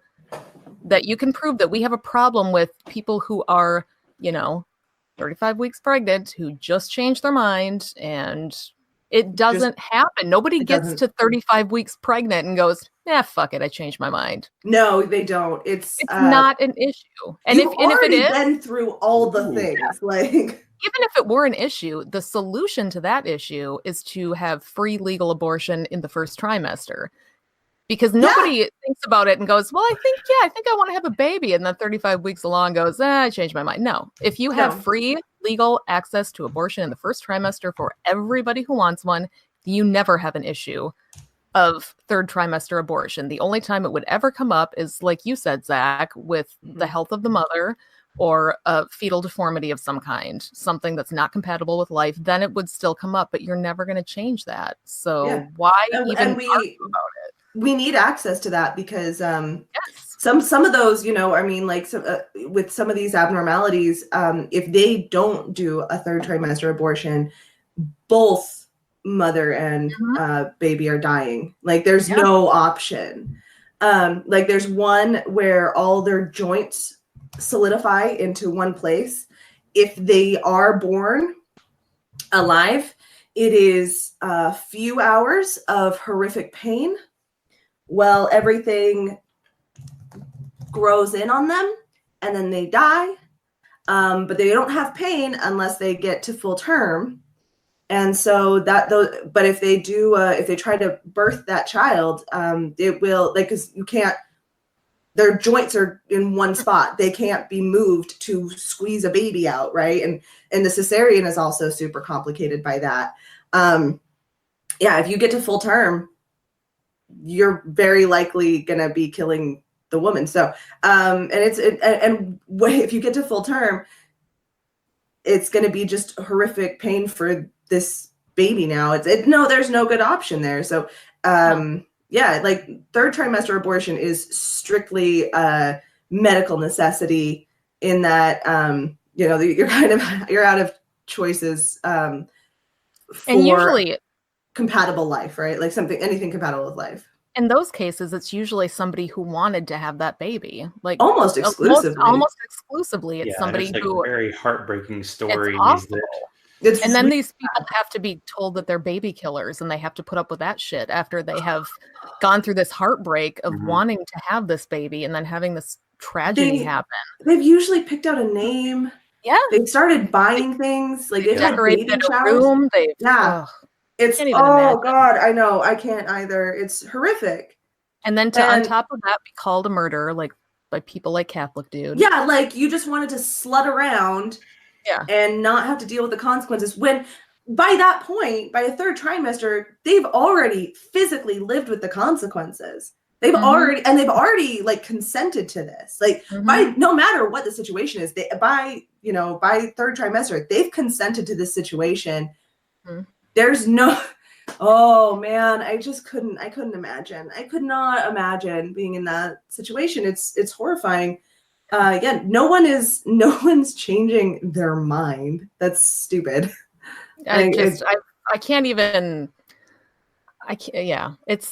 that you can prove that we have a problem with people who are, 35 weeks pregnant, who just changed their mind, and it doesn't happen. Nobody gets to 35 weeks pregnant and goes, fuck it, I changed my mind. No, they don't. It's not an issue. And if it is, been through all the things, like even if it were an issue, the solution to that issue is to have free legal abortion in the first trimester. Because nobody thinks about it and goes, well, I think I want to have a baby. And then 35 weeks along goes, I changed my mind. No, if you have free legal access to abortion in the first trimester for everybody who wants one, you never have an issue of third trimester abortion. The only time it would ever come up is, like you said, Zach, with the health of the mother or a fetal deformity of some kind, something that's not compatible with life, then it would still come up, but you're never going to change that. So why even argue about it? We need access to that because some of those, with some of these abnormalities, if they don't do a third trimester abortion, both mother and baby are dying. Like there's no option. Like there's one where all their joints solidify into one place. If they are born alive, it is a few hours of horrific pain. Well, everything grows in on them and then they die. But they don't have pain unless they get to full term. And so but if they do, if they try to birth that child, it will, because you can't, their joints are in one spot. They can't be moved to squeeze a baby out, right? And the cesarean is also super complicated by that. If you get to full term, you're very likely going to be killing the woman. So, if you get to full term, it's going to be just horrific pain for this baby now. There's no good option there. So, like third trimester abortion is strictly a medical necessity in that, you're out of choices for and usually compatible life, right? Like anything compatible with life. In those cases, it's usually somebody who wanted to have that baby, like almost exclusively. Almost exclusively, it's somebody it's like who a very heartbreaking story. And then these people have to be told that they're baby killers, and they have to put up with that shit after they have gone through this heartbreak of wanting to have this baby and then having this tragedy happen. They've usually picked out a name. Yeah, they started buying things like they've decorated a room. It's God, I know, I can't either. It's horrific. And then on top of that, be called a murderer, like by people like Catholic dude. Yeah, like you just wanted to slut around, and not have to deal with the consequences. When by that point, by a third trimester, they've already physically lived with the consequences. They've already like consented to this. Like by no matter what the situation is, by third trimester, they've consented to this situation. There's no, oh man, I couldn't imagine. I could not imagine being in that situation. It's horrifying. No one's changing their mind. That's stupid. It's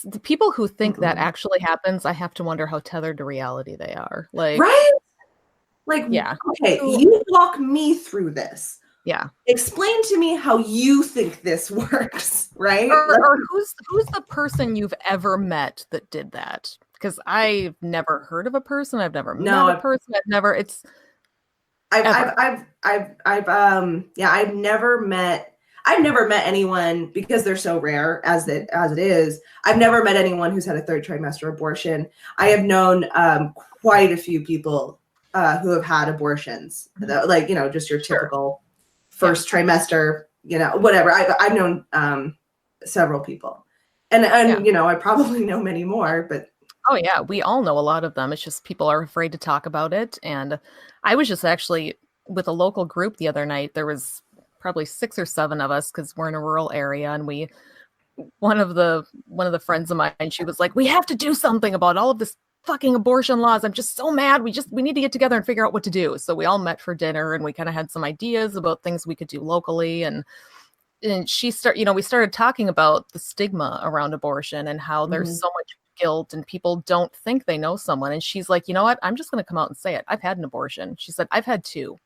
the people who think that actually happens. I have to wonder how tethered to reality they are. Like, right? Like, okay, you walk me through this. Yeah. Explain to me how you think this works, right? Or who's the person you've ever met that did that? Because I've never heard of a person. I've never met a person. I've never met anyone, because they're so rare as it is. I've never met anyone who's had a third trimester abortion. I have known quite a few people who have had abortions, like, just your typical first trimester, whatever. I've known several people, and I probably know many more, but oh yeah, we all know a lot of them. It's just people are afraid to talk about it. And I was just actually with a local group the other night. There was probably 6 or 7 of us because we're in a rural area, and one of the friends of mine, she was like, we have to do something about all of this fucking abortion laws. I'm just so mad. We need to get together and figure out what to do. So we all met for dinner and we kind of had some ideas about things we could do locally. And we started talking about the stigma around abortion and how there's so much guilt and people don't think they know someone. And she's like, you know what? I'm just going to come out and say it. I've had an abortion. She said, I've had 2.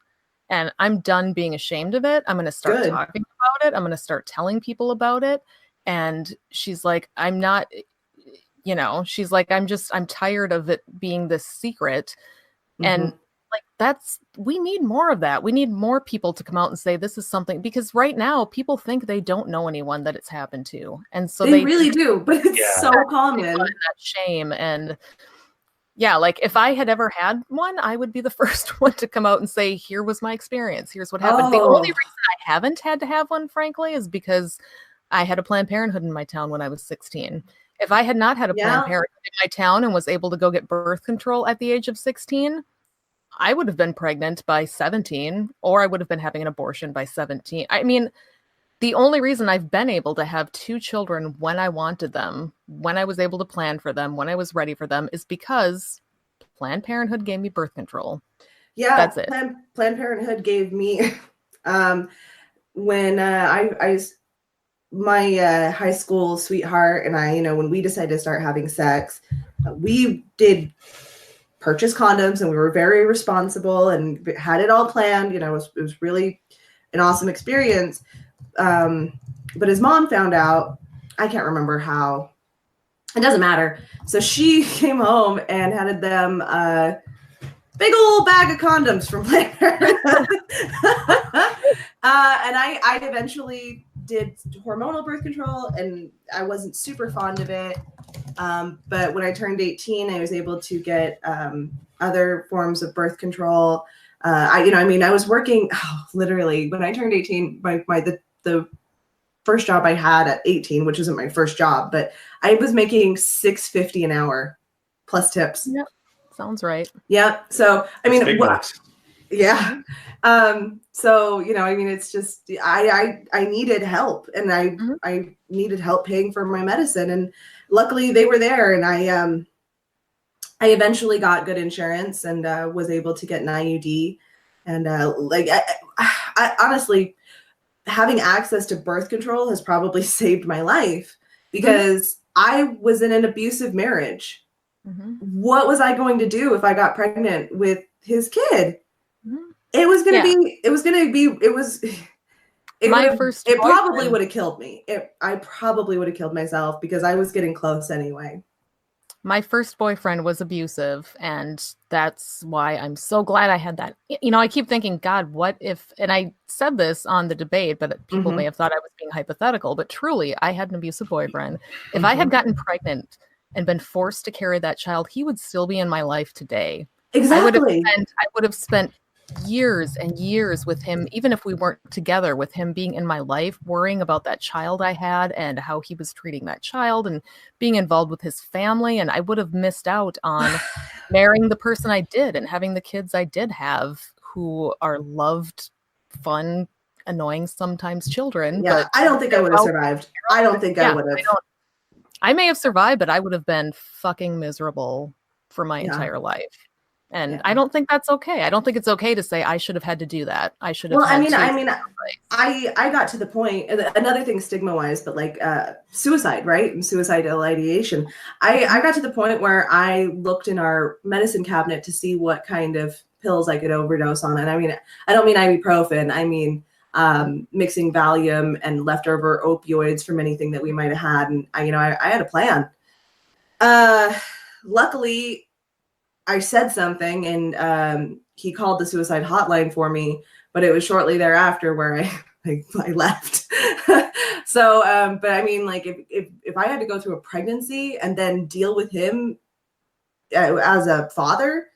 And I'm done being ashamed of it. I'm going to start talking about it. I'm going to start telling people about it. And she's like, I'm not, she's like, I'm tired of it being this secret. And like, we need more of that. We need more people to come out and say this is something, because right now people think they don't know anyone that it's happened to. And so they really do, but it's so common. That shame. And yeah, like if I had ever had one, I would be the first one to come out and say, here was my experience. Here's what happened. The only reason I haven't had to have one, frankly, is because I had a Planned Parenthood in my town when I was 16. If I had not had a Planned Parenthood in my town and was able to go get birth control at the age of 16, I would have been pregnant by 17, or I would have been having an abortion by 17. I mean, the only reason I've been able to have 2 children when I wanted them, when I was able to plan for them, when I was ready for them, is because Planned Parenthood gave me birth control. Yeah, that's it. Planned Parenthood gave me when my high school sweetheart and I, when we decided to start having sex, we did purchase condoms and we were very responsible and had it all planned. It was really an awesome experience. But his mom found out, I can't remember how, it doesn't matter. So she came home and handed them a big old bag of condoms from Planned Parenthood. And I eventually did hormonal birth control and I wasn't super fond of it. But when I turned 18, I was able to get other forms of birth control. I was working literally when I turned 18, the first job I had at 18, which isn't my first job, but I was making $6.50 an hour plus tips. Yep. Sounds right. Yeah. So, Big bucks. Yeah. So, it's just, I needed help and I needed help paying for my medicine, and luckily they were there, and I eventually got good insurance and was able to get an IUD. And I honestly, having access to birth control has probably saved my life, because I was in an abusive marriage. What was I going to do if I got pregnant with his kid? It was going to be, it probably would have killed me. I probably would have killed myself, because I was getting close anyway. My first boyfriend was abusive, and that's why I'm so glad I had that. I keep thinking, God, what if, and I said this on the debate, but people may have thought I was being hypothetical, but truly, I had an abusive boyfriend. If I had gotten pregnant and been forced to carry that child, he would still be in my life today. Exactly. I would have spent years and years with him, even if we weren't together, with him being in my life, worrying about that child I had and how he was treating that child and being involved with his family. And I would have missed out on marrying the person I did and having the kids I did have, who are loved, fun, annoying sometimes children. Yeah, but I don't think I would have survived. I don't think I would have. I may have survived, but I would have been fucking miserable for my entire life. And I don't think that's okay. I don't think it's okay to say I should have had to do that. I should have. Well, I got to the point. Another thing, stigma-wise, but like suicide, right? And suicidal ideation. I got to the point where I looked in our medicine cabinet to see what kind of pills I could overdose on. And I don't mean ibuprofen. I mean mixing Valium and leftover opioids from anything that we might have had. And I had a plan. Luckily, I said something, and he called the suicide hotline for me, but it was shortly thereafter where I left. So, but if I had to go through a pregnancy and then deal with him as a father,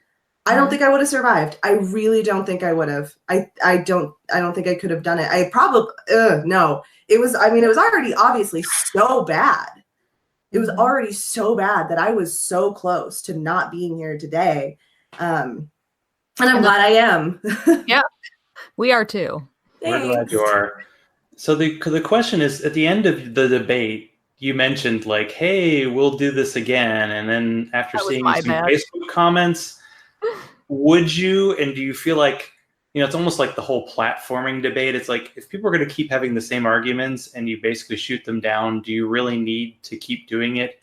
I don't think I would have survived. I really don't think I would have. I don't think I could have done it. I probably, no. It was already obviously so bad. It was already so bad that I was so close to not being here today. And I'm glad I am. Yeah, we are too. We're glad you are. So the question is, at the end of the debate, you mentioned like, hey, we'll do this again. And then after seeing some bad. Facebook comments, would you, and do you feel like, it's almost like the whole platforming debate. It's like, if people are going to keep having the same arguments and you basically shoot them down, do you really need to keep doing it?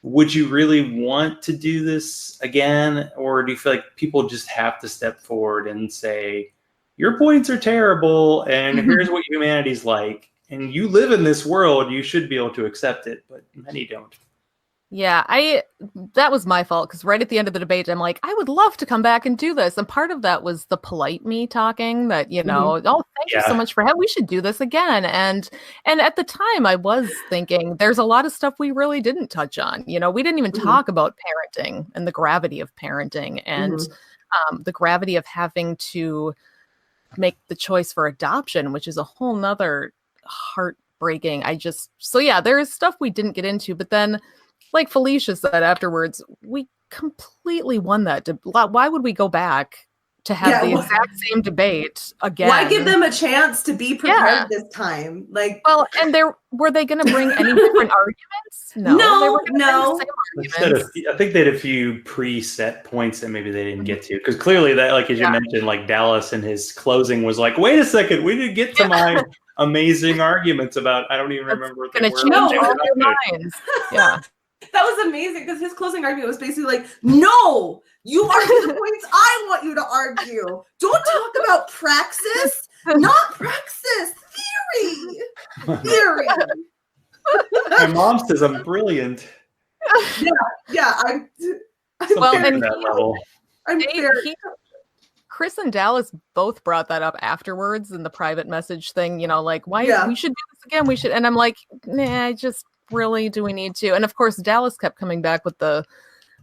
Would you really want to do this again? Or do you feel like people just have to step forward and say, your points are terrible and here's what humanity's like, and you live in this world, you should be able to accept it, but many don't. Yeah, that was my fault, because right at the end of the debate, I'm like, I would love to come back and do this. And part of that was the polite me talking that, oh, thank you so much for having, we should do this again. And at the time I was thinking there's a lot of stuff we really didn't touch on. We didn't even talk about parenting and the gravity of parenting and the gravity of having to make the choice for adoption, which is a whole nother heartbreaking. There is stuff we didn't get into, but then, like Felicia said afterwards, we completely won that. Why would we go back to have the exact same debate again? Why give them a chance to be prepared this time? And were they going to bring any different arguments? No. I think they had a few preset points that maybe they didn't get to, because clearly that, like as you mentioned, like Dallas in his closing was like, wait a second, we didn't get to my amazing arguments about, I don't even remember what they were. Change all their minds. Yeah. That was amazing, because his closing argument was basically like, no, you argue the points I want you to argue. Don't talk about praxis, not praxis, theory. My mom says I'm brilliant. I'm Chris and Dallas both brought that up afterwards in the private message thing, like, why we should do this again, we should. And I'm like, nah, really, do we need to? And of course Dallas kept coming back with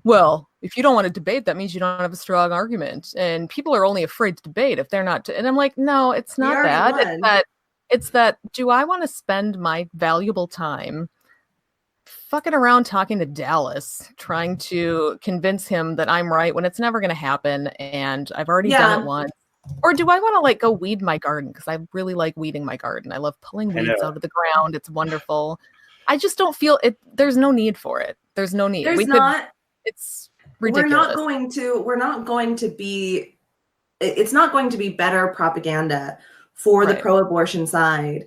well, if you don't want to debate, that means you don't have a strong argument, and people are only afraid to debate if they're not and I'm like, no, it's not that. It's that do I want to spend my valuable time fucking around talking to Dallas, trying to convince him that I'm right when it's never going to happen and I've already done it once? Or do I want to go weed my garden, because I really like weeding my garden. I love pulling weeds out of the ground. It's wonderful. I just don't feel it. There's no need for it. There's no need. It's ridiculous. It's not going to be better propaganda for the pro-abortion side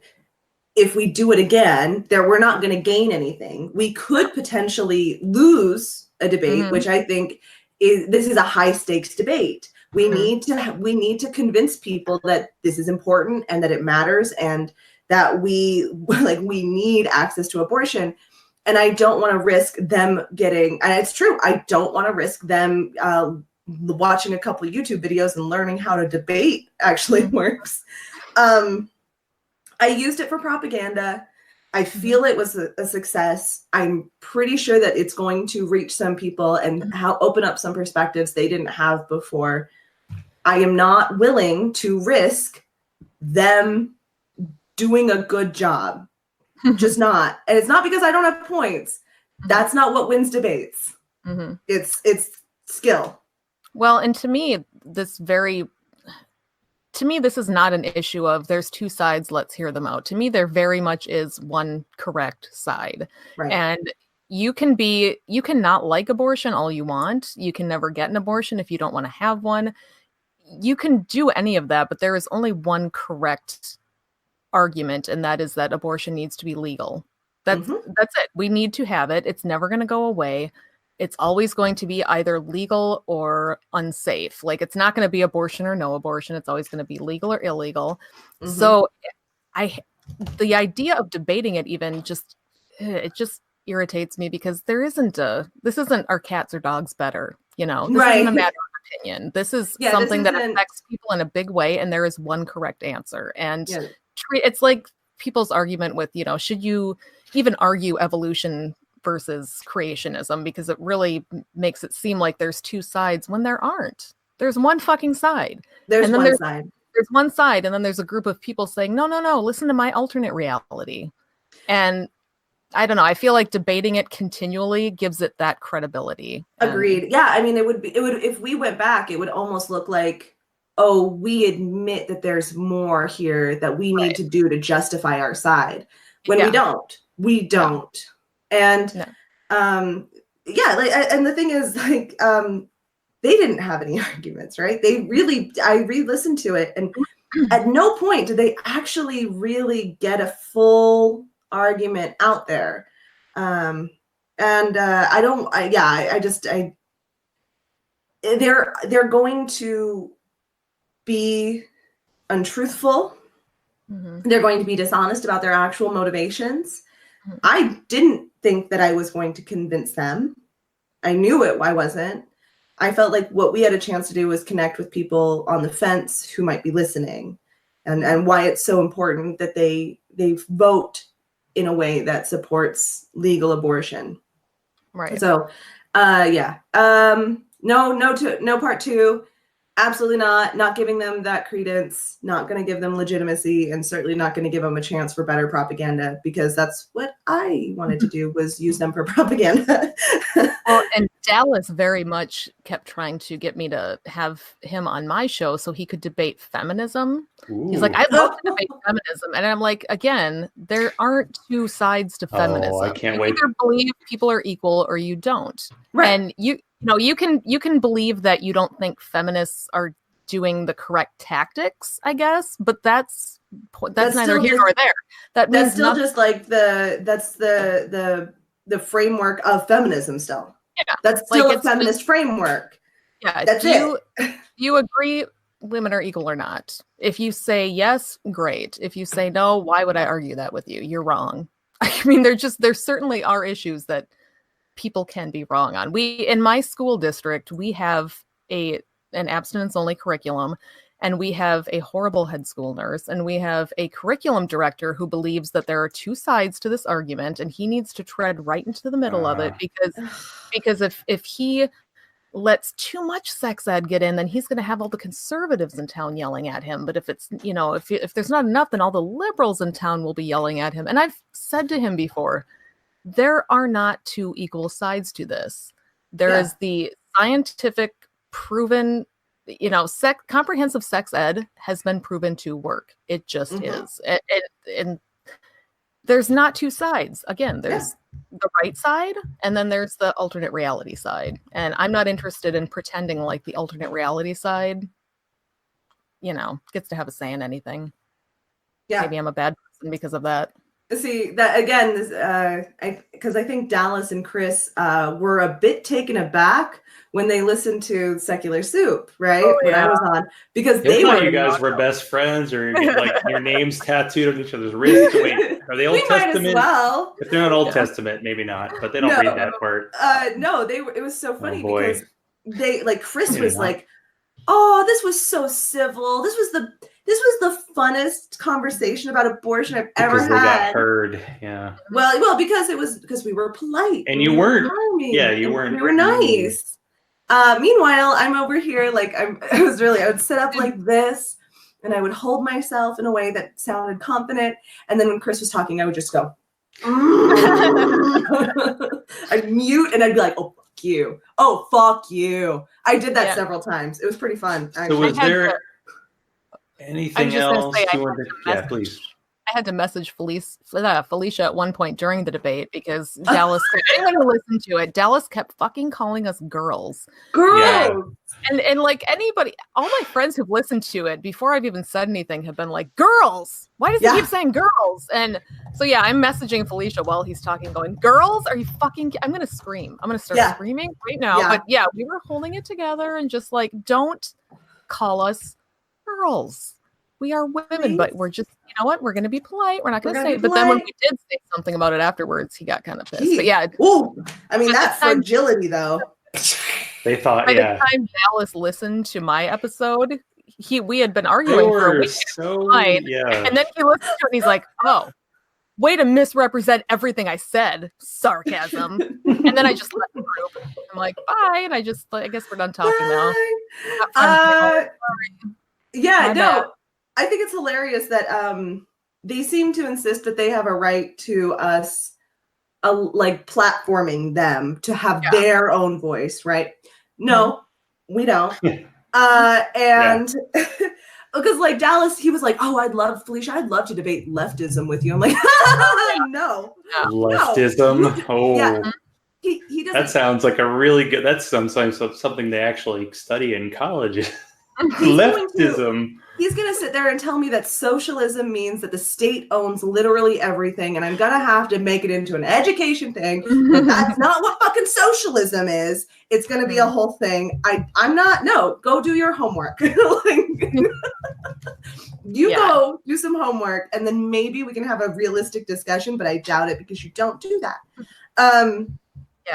if we do it again. We're not going to gain anything. We could potentially lose a debate, which I think this is a high stakes debate. We need to convince people that this is important and that it matters and that we need access to abortion. And I don't want to risk them getting, and it's true, I don't want to risk them watching a couple of YouTube videos and learning how to debate actually works. I used it for propaganda. I feel it was a success. I'm pretty sure that it's going to reach some people and open up some perspectives they didn't have before. I am not willing to risk them doing a good job. Just not. And it's not because I don't have points. That's not what wins debates. It's skill. Well, and to me, this is not an issue of there's two sides, let's hear them out. To me, there very much is one correct side. Right. And you can not like abortion all you want. You can never get an abortion if you don't want to have one. You can do any of that, but there is only one correct argument, and that is that abortion needs to be legal. That's it. We need to have it. It's never going to go away. It's always going to be either legal or unsafe. Like, it's not going to be abortion or no abortion. It's always going to be legal or illegal. So the idea of debating it even just irritates me, because this isn't our cats or dogs better. This isn't a matter of opinion. This is something that affects people in a big way, and there is one correct answer. And it's like people's argument with, should you even argue evolution versus creationism, because it really makes it seem like there's two sides when there aren't. There's one fucking side. There's one side, and then there's a group of people saying, no, listen to my alternate reality. And I don't know, I feel like debating it continually gives it that credibility. Agreed. Yeah, I mean, it would if we went back, it would almost look like, oh, we admit that there's more here that we need to do to justify our side. When we don't. And No. yeah, like, and the thing is, like, they didn't have any arguments, right? I re-listened to it, and at no point did they actually really get a full argument out there. They're going to be untruthful. Mm-hmm. They're going to be dishonest about their actual motivations. Mm-hmm. I didn't think that I was going to convince them. I knew it. I wasn't. I felt like what we had a chance to do was connect with people on the fence who might be listening, and why it's so important that they vote in a way that supports legal abortion. Right. So, yeah. No part two. Absolutely not giving them that credence, not going to give them legitimacy, and certainly not going to give them a chance for better propaganda, because that's what I wanted to do, was use them for propaganda. Well, and Dallas very much kept trying to get me to have him on my show so he could debate feminism. Ooh. He's like, I'd love to debate feminism. And I'm like, again, there aren't two sides to feminism. Oh, I can't you wait. either believe people are equal or you don't. Right. And you can believe that you don't think feminists are doing the correct tactics, I guess, but that's neither here nor there. That's still just like the framework of feminism still. Yeah. That's still like a feminist framework. Yeah. That's it. You agree women are equal or not. If you say yes, great. If you say no, why would I argue that with you? You're wrong. I mean, there certainly are issues that people can be wrong on. In my school district, we have an abstinence only curriculum, and we have a horrible head school nurse, and we have a curriculum director who believes that there are two sides to this argument, and he needs to tread right into the middle of it, because if he lets too much sex ed get in, then he's going to have all the conservatives in town yelling at him. But if it's, if there's not enough, then all the liberals in town will be yelling at him. And I've said to him before, there are not two equal sides to this. There is the scientific proven, comprehensive sex ed has been proven to work. It just is. And there's not two sides. Again, there's the right side, and then there's the alternate reality side. And I'm not interested in pretending like the alternate reality side, gets to have a say in anything. Yeah. Maybe I'm a bad person because of that. See, that again, because I think Dallas and Chris were a bit taken aback when they listened to Secular Soup, right? Oh, when I was on, because they thought you guys were best friends, or get, like, your names tattooed on each other's wrists. Wait, are they Old Testament? Might as well. If they're not Old Testament, maybe not, but they don't read that part. No, it was so funny because they, like, Chris was like, "Oh, this was so civil. This was the funnest conversation about abortion I've ever had." They got heard, yeah. Well, because we were polite and you weren't. Charming, yeah, you weren't. We were nice. Meanwhile, I'm over here like I would sit up like this, and I would hold myself in a way that sounded confident. And then when Chris was talking, I would just go, I'd mute, and I'd be like, "Oh, fuck you! Oh, fuck you!" I did that several times. It was pretty fun. Actually. So was there anything else? Yeah, please. I had to message Felicia at one point during the debate because Dallas, anyone who listened to it, Dallas kept fucking calling us girls. Girls! Yeah. And like anybody, all my friends who've listened to it before I've even said anything have been like, girls! Why does he keep saying girls? And so, yeah, I'm messaging Felicia while he's talking, going, girls? Are you fucking... I'm going to scream. I'm going to start screaming right now. Yeah. But yeah, we were holding it together and just like, don't call us girls. We are women, but we're just, you know what? We're going to be polite. We're not going to say it. But then when we did say something about it afterwards, he got kind of pissed. But yeah. Ooh, I mean, that fragility, though. They thought, by the time Dallas listened to my episode, we had been arguing for a week. And then he listened to it and he's like, oh, way to misrepresent everything I said. Sarcasm. And then I just left the group. I'm like, bye. And I guess we're done talking now. Yeah, no. I think it's hilarious that they seem to insist that they have a right to us, like, platforming them to have their own voice, right? No, we don't. And because like Dallas, he was like, oh, Felicia, I'd love to debate leftism with you. I'm like, no. Leftism. Oh, yeah. He doesn't. That sounds like a really good. That's something they actually study in college. Leftism. He's going to sit there and tell me that socialism means that the state owns literally everything, and I'm going to have to make it into an education thing. But that's not what fucking socialism is. It's going to be a whole thing. I'm not. No, go do your homework. Go do some homework, and then maybe we can have a realistic discussion. But I doubt it because you don't do that.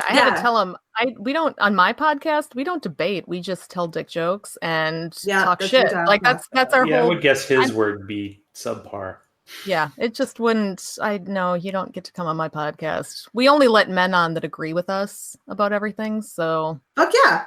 I had to tell him we don't on my podcast. We don't debate. We just tell dick jokes and talk shit. Like that's our whole. I would guess his word be subpar. Yeah, it just wouldn't. No, you don't get to come on my podcast. We only let men on that agree with us about everything. So fuck yeah,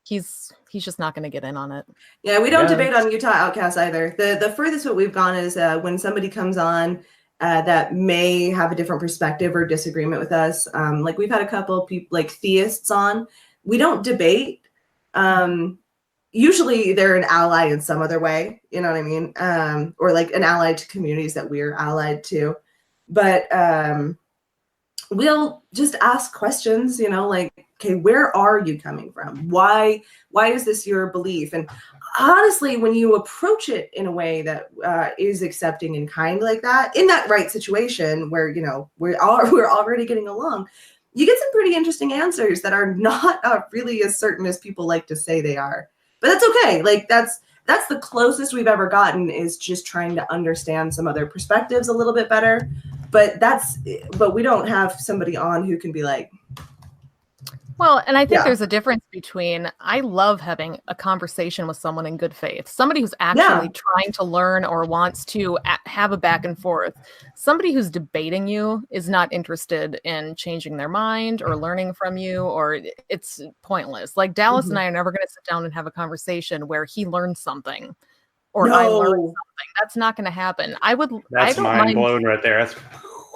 he's just not going to get in on it. Yeah, we don't debate on Utah Outcasts either. The furthest what we've gone is when somebody comes on. That may have a different perspective or disagreement with us. Like we've had a couple of people like theists on. We don't debate. Usually they're an ally in some other way. You know what I mean? Or like an ally to communities that we're allied to. But we'll just ask questions, like, okay, where are you coming from? Why is this your belief? And honestly, when you approach it in a way that is accepting and kind like that, in that right situation where, we're already getting along, you get some pretty interesting answers that are not really as certain as people like to say they are. But that's okay. Like that's the closest we've ever gotten, is just trying to understand some other perspectives a little bit better. But we don't have somebody on who can be like, well, and I think there's a difference between, I love having a conversation with someone in good faith, somebody who's actually trying to learn or wants to have a back and forth. Somebody who's debating you is not interested in changing their mind or learning from you, or it's pointless. Like Dallas and I are never going to sit down and have a conversation where he learns something or I learn something. That's not going to happen. That's mind blown right there. That's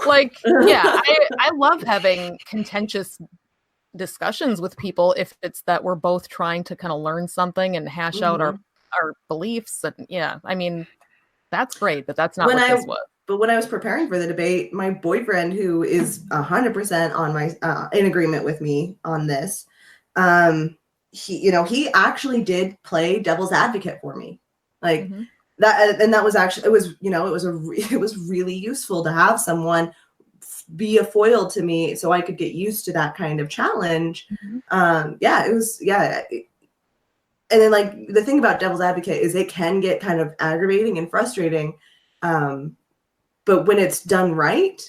like, I love having contentious discussions with people if it's that we're both trying to kind of learn something and hash out our beliefs. And I mean, that's great, but that's not what this was. But when I was preparing for the debate, my boyfriend, who is 100% on my in agreement with me on this, he actually did play devil's advocate for me, like that, and that was actually it was really useful to have someone be a foil to me so I could get used to that kind of challenge. It was. And then like the thing about devil's advocate is it can get kind of aggravating and frustrating. But when it's done right,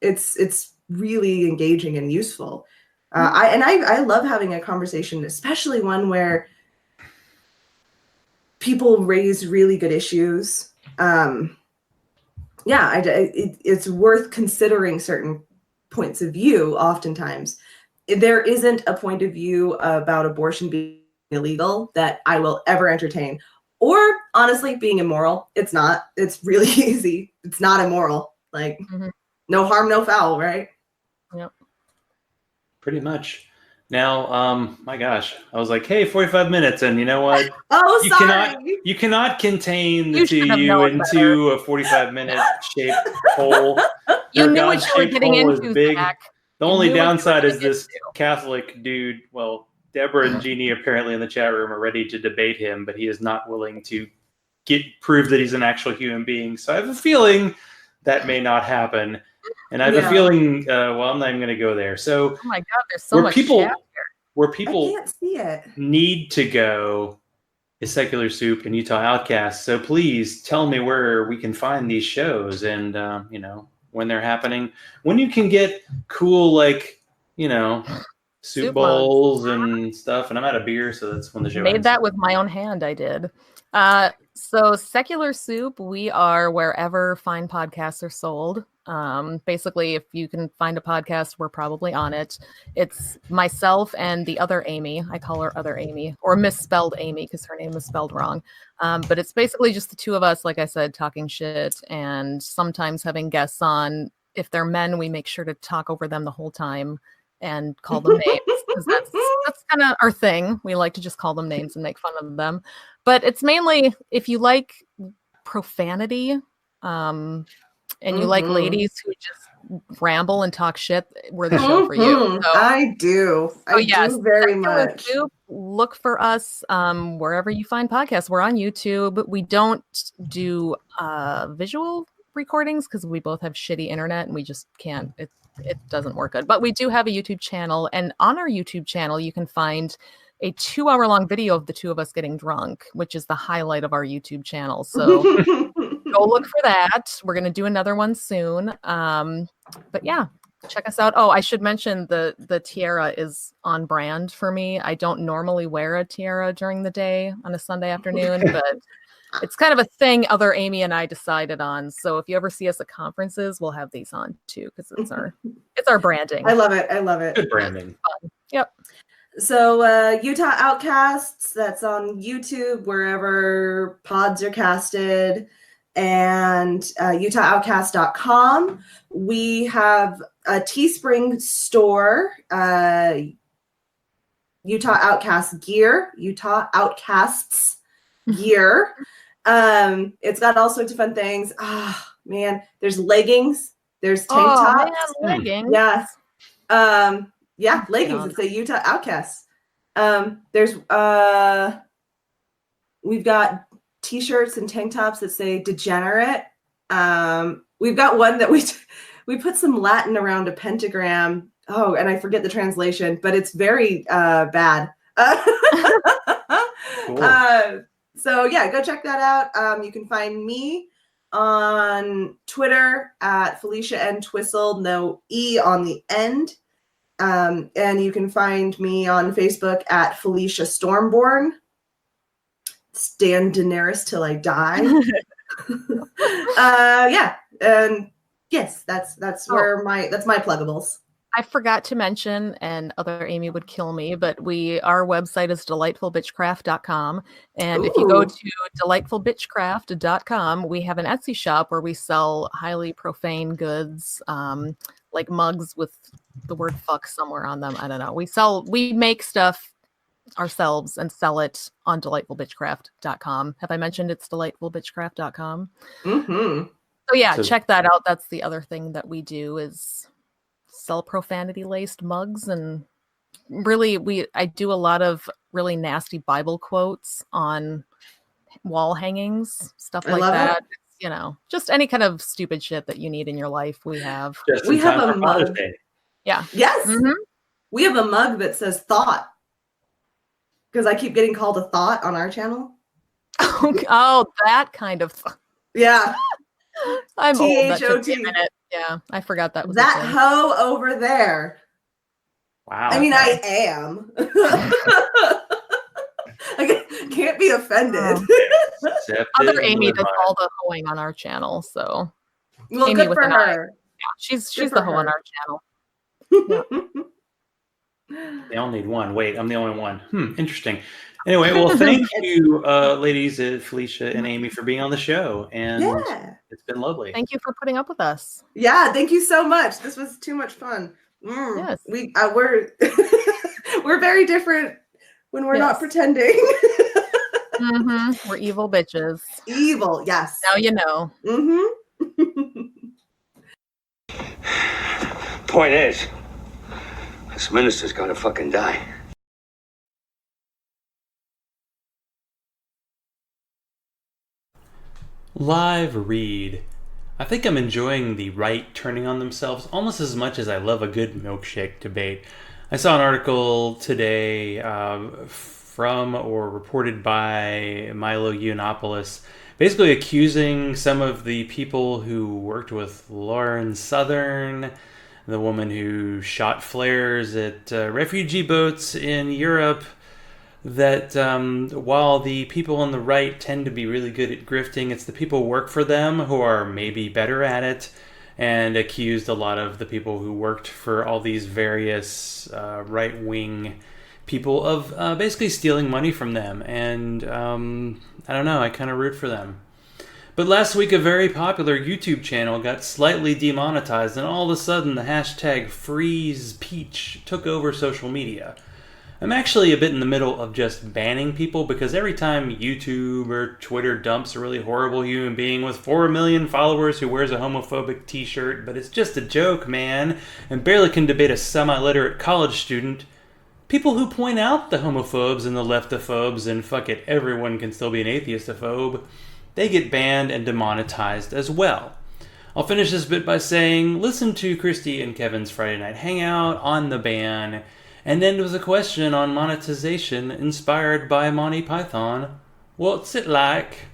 it's really engaging and useful. I love having a conversation, especially one where people raise really good issues. It's worth considering certain points of view. Oftentimes, there isn't a point of view about abortion being illegal that I will ever entertain, or honestly being immoral. It's not. It's really easy. It's not immoral. Like no harm, no foul, right? Yep. Pretty much. Now, my gosh, I was like, hey, 45 minutes, and you know what? You cannot contain the two of you into a 45-minute shaped hole. You knew what you were getting into, big. Zach. The only downside is this Catholic dude. Well, Deborah and Jeannie apparently in the chat room are ready to debate him, but he is not willing to prove that he's an actual human being. So I have a feeling that may not happen. And I have a feeling, I'm not even going to go there. So, oh my God, there's so much chat where people I can't see it. need to go is Secular Soup and Utah Outcasts. So please tell me where we can find these shows and, when they're happening, when you can get cool, soup bowls and stuff. And I'm out of beer, so that's when the show ends. That with my own hand, I did. So Secular Soup, we are wherever fine podcasts are sold. Basically, if you can find a podcast, we're probably on it. It's myself and the other Amy. I call her Other Amy, or misspelled Amy because her name is spelled wrong. But it's basically just the two of us, like I said, talking shit and sometimes having guests on. If they're men, we make sure to talk over them the whole time and call them names because that's kind of our thing. We like to just call them names and make fun of them. But it's mainly if you like profanity, and you like ladies who just ramble and talk shit, we're the show for you. So, I do. I do very much. Look for us wherever you find podcasts. We're on YouTube. We don't do visual recordings because we both have shitty internet and we just can't. It doesn't work good. But we do have a YouTube channel, and on our YouTube channel, you can find a 2-hour-long video of the two of us getting drunk, which is the highlight of our YouTube channel. So go look for that. We're going to do another one soon. But yeah, check us out. Oh, I should mention the tiara is on brand for me. I don't normally wear a tiara during the day on a Sunday afternoon, but it's kind of a thing other Amy and I decided on. So if you ever see us at conferences, we'll have these on too, because it's our branding. I love it. I love it. Good branding. Yep. So Utah Outcasts, that's on YouTube, wherever pods are casted, and UtahOutcast.com. We have a Teespring store, Utah Outcasts gear, Utah Outcasts gear. It's got all sorts of fun things. Ah, man, there's leggings, there's tank tops. Man, leggings. Yes. Yeah, leggings. It's a Utah Outcasts. There's we've got t-shirts and tank tops that say degenerate. We've got one that we put some Latin around a pentagram. Oh, and I forget the translation, but it's very bad. Cool. So yeah, go check that out. You can find me on Twitter at Felicia N Twistle, no E on the end. And you can find me on Facebook at Felicia Stormborn. Stand Daenerys till I die. Yeah, and yes, that's where that's my pluggables. I forgot to mention, and other Amy would kill me, but our website is delightfulbitchcraft.com. And if you go to delightfulbitchcraft.com, we have an Etsy shop where we sell highly profane goods, like mugs with the word fuck somewhere on them. I don't know. We make stuff ourselves and sell it on delightfulbitchcraft.com. Have I mentioned it's delightfulbitchcraft.com? Mm-hmm. So yeah, check that out. That's the other thing that we do is sell profanity laced mugs, and really I do a lot of really nasty Bible quotes on wall hangings, stuff like that. You know, just any kind of stupid shit that you need in your life. We have a mug. Yeah. Yes. Mm-hmm. We have a mug that says thought. Because I keep getting called a thought on our channel. Oh, that kind of. Yeah. I'm Thot. old. Yeah, I forgot that was that hoe over there. Wow. I mean, I am. I can't be offended. Other Amy does all the hoeing on our channel, so. Well, Amy good for her. Yeah, she's the hoe on our channel. Yeah. They all need one. Wait, I'm the only one. Interesting. Anyway, well, thank you, ladies, Felicia and Amy, for being on the show. And it's been lovely. Thank you for putting up with us. Yeah, thank you so much. This was too much fun. Yes. We're we're very different when we're not pretending. Mm-hmm. We're evil bitches. Evil, yes. Now you know. Mm-hmm. Point is, this minister's gotta fucking die. Live read. I think I'm enjoying the right turning on themselves almost as much as I love a good milkshake debate. I saw an article today from or reported by Milo Yiannopoulos, basically accusing some of the people who worked with Lauren Southern, the woman who shot flares at refugee boats in Europe, that while the people on the right tend to be really good at grifting, it's the people who work for them who are maybe better at it, and accused a lot of the people who worked for all these various right-wing people of basically stealing money from them. And I don't know, I kind of root for them. But last week, a very popular YouTube channel got slightly demonetized, and all of a sudden the hashtag #FreezePeach took over social media. I'm actually a bit in the middle of just banning people because every time YouTube or Twitter dumps a really horrible human being with 4 million followers who wears a homophobic t-shirt, but it's just a joke, man, and barely can debate a semi-literate college student, people who point out the homophobes and the leftophobes and fuck it, everyone can still be an atheistophobe, they get banned and demonetized as well. I'll finish this bit by saying, listen to Kristi and Kevin's Friday Night Hangout on the ban, and end with a question on monetization inspired by Monty Python. What's it like?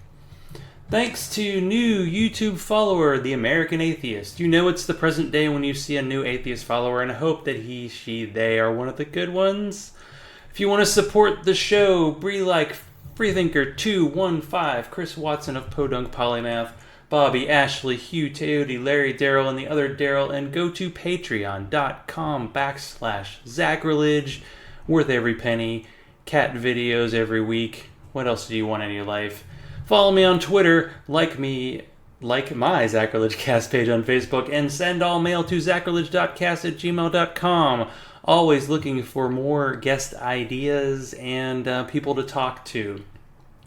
Thanks to new YouTube follower, The American Atheist. You know it's the present day when you see a new atheist follower, and I hope that he, she, they are one of the good ones. If you want to support the show, Bree like Freethinker215, Chris Watson of Podunk Polymath, Bobby, Ashley, Hugh, Teody, Larry, Daryl, and the other Daryl, and go to patreon.com/Zachrilege. Worth every penny. Cat videos every week. What else do you want in your life? Follow me on Twitter, like my Zachrilege Cast page on Facebook, and send all mail to zachrilege.cast@gmail.com. Always looking for more guest ideas and people to talk to.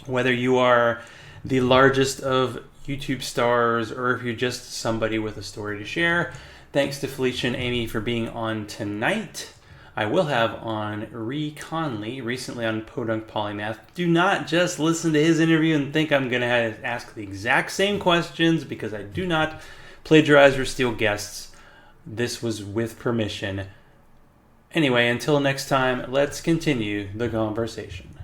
Whether you are the largest of YouTube stars, or if you're just somebody with a story to share. Thanks to Felicia and Amy for being on tonight. I will have on Ree Conley, recently on Podunk Polymath. Do not just listen to his interview and think I'm going to ask the exact same questions, because I do not plagiarize or steal guests. This was with permission. Anyway, until next time, let's continue the conversation.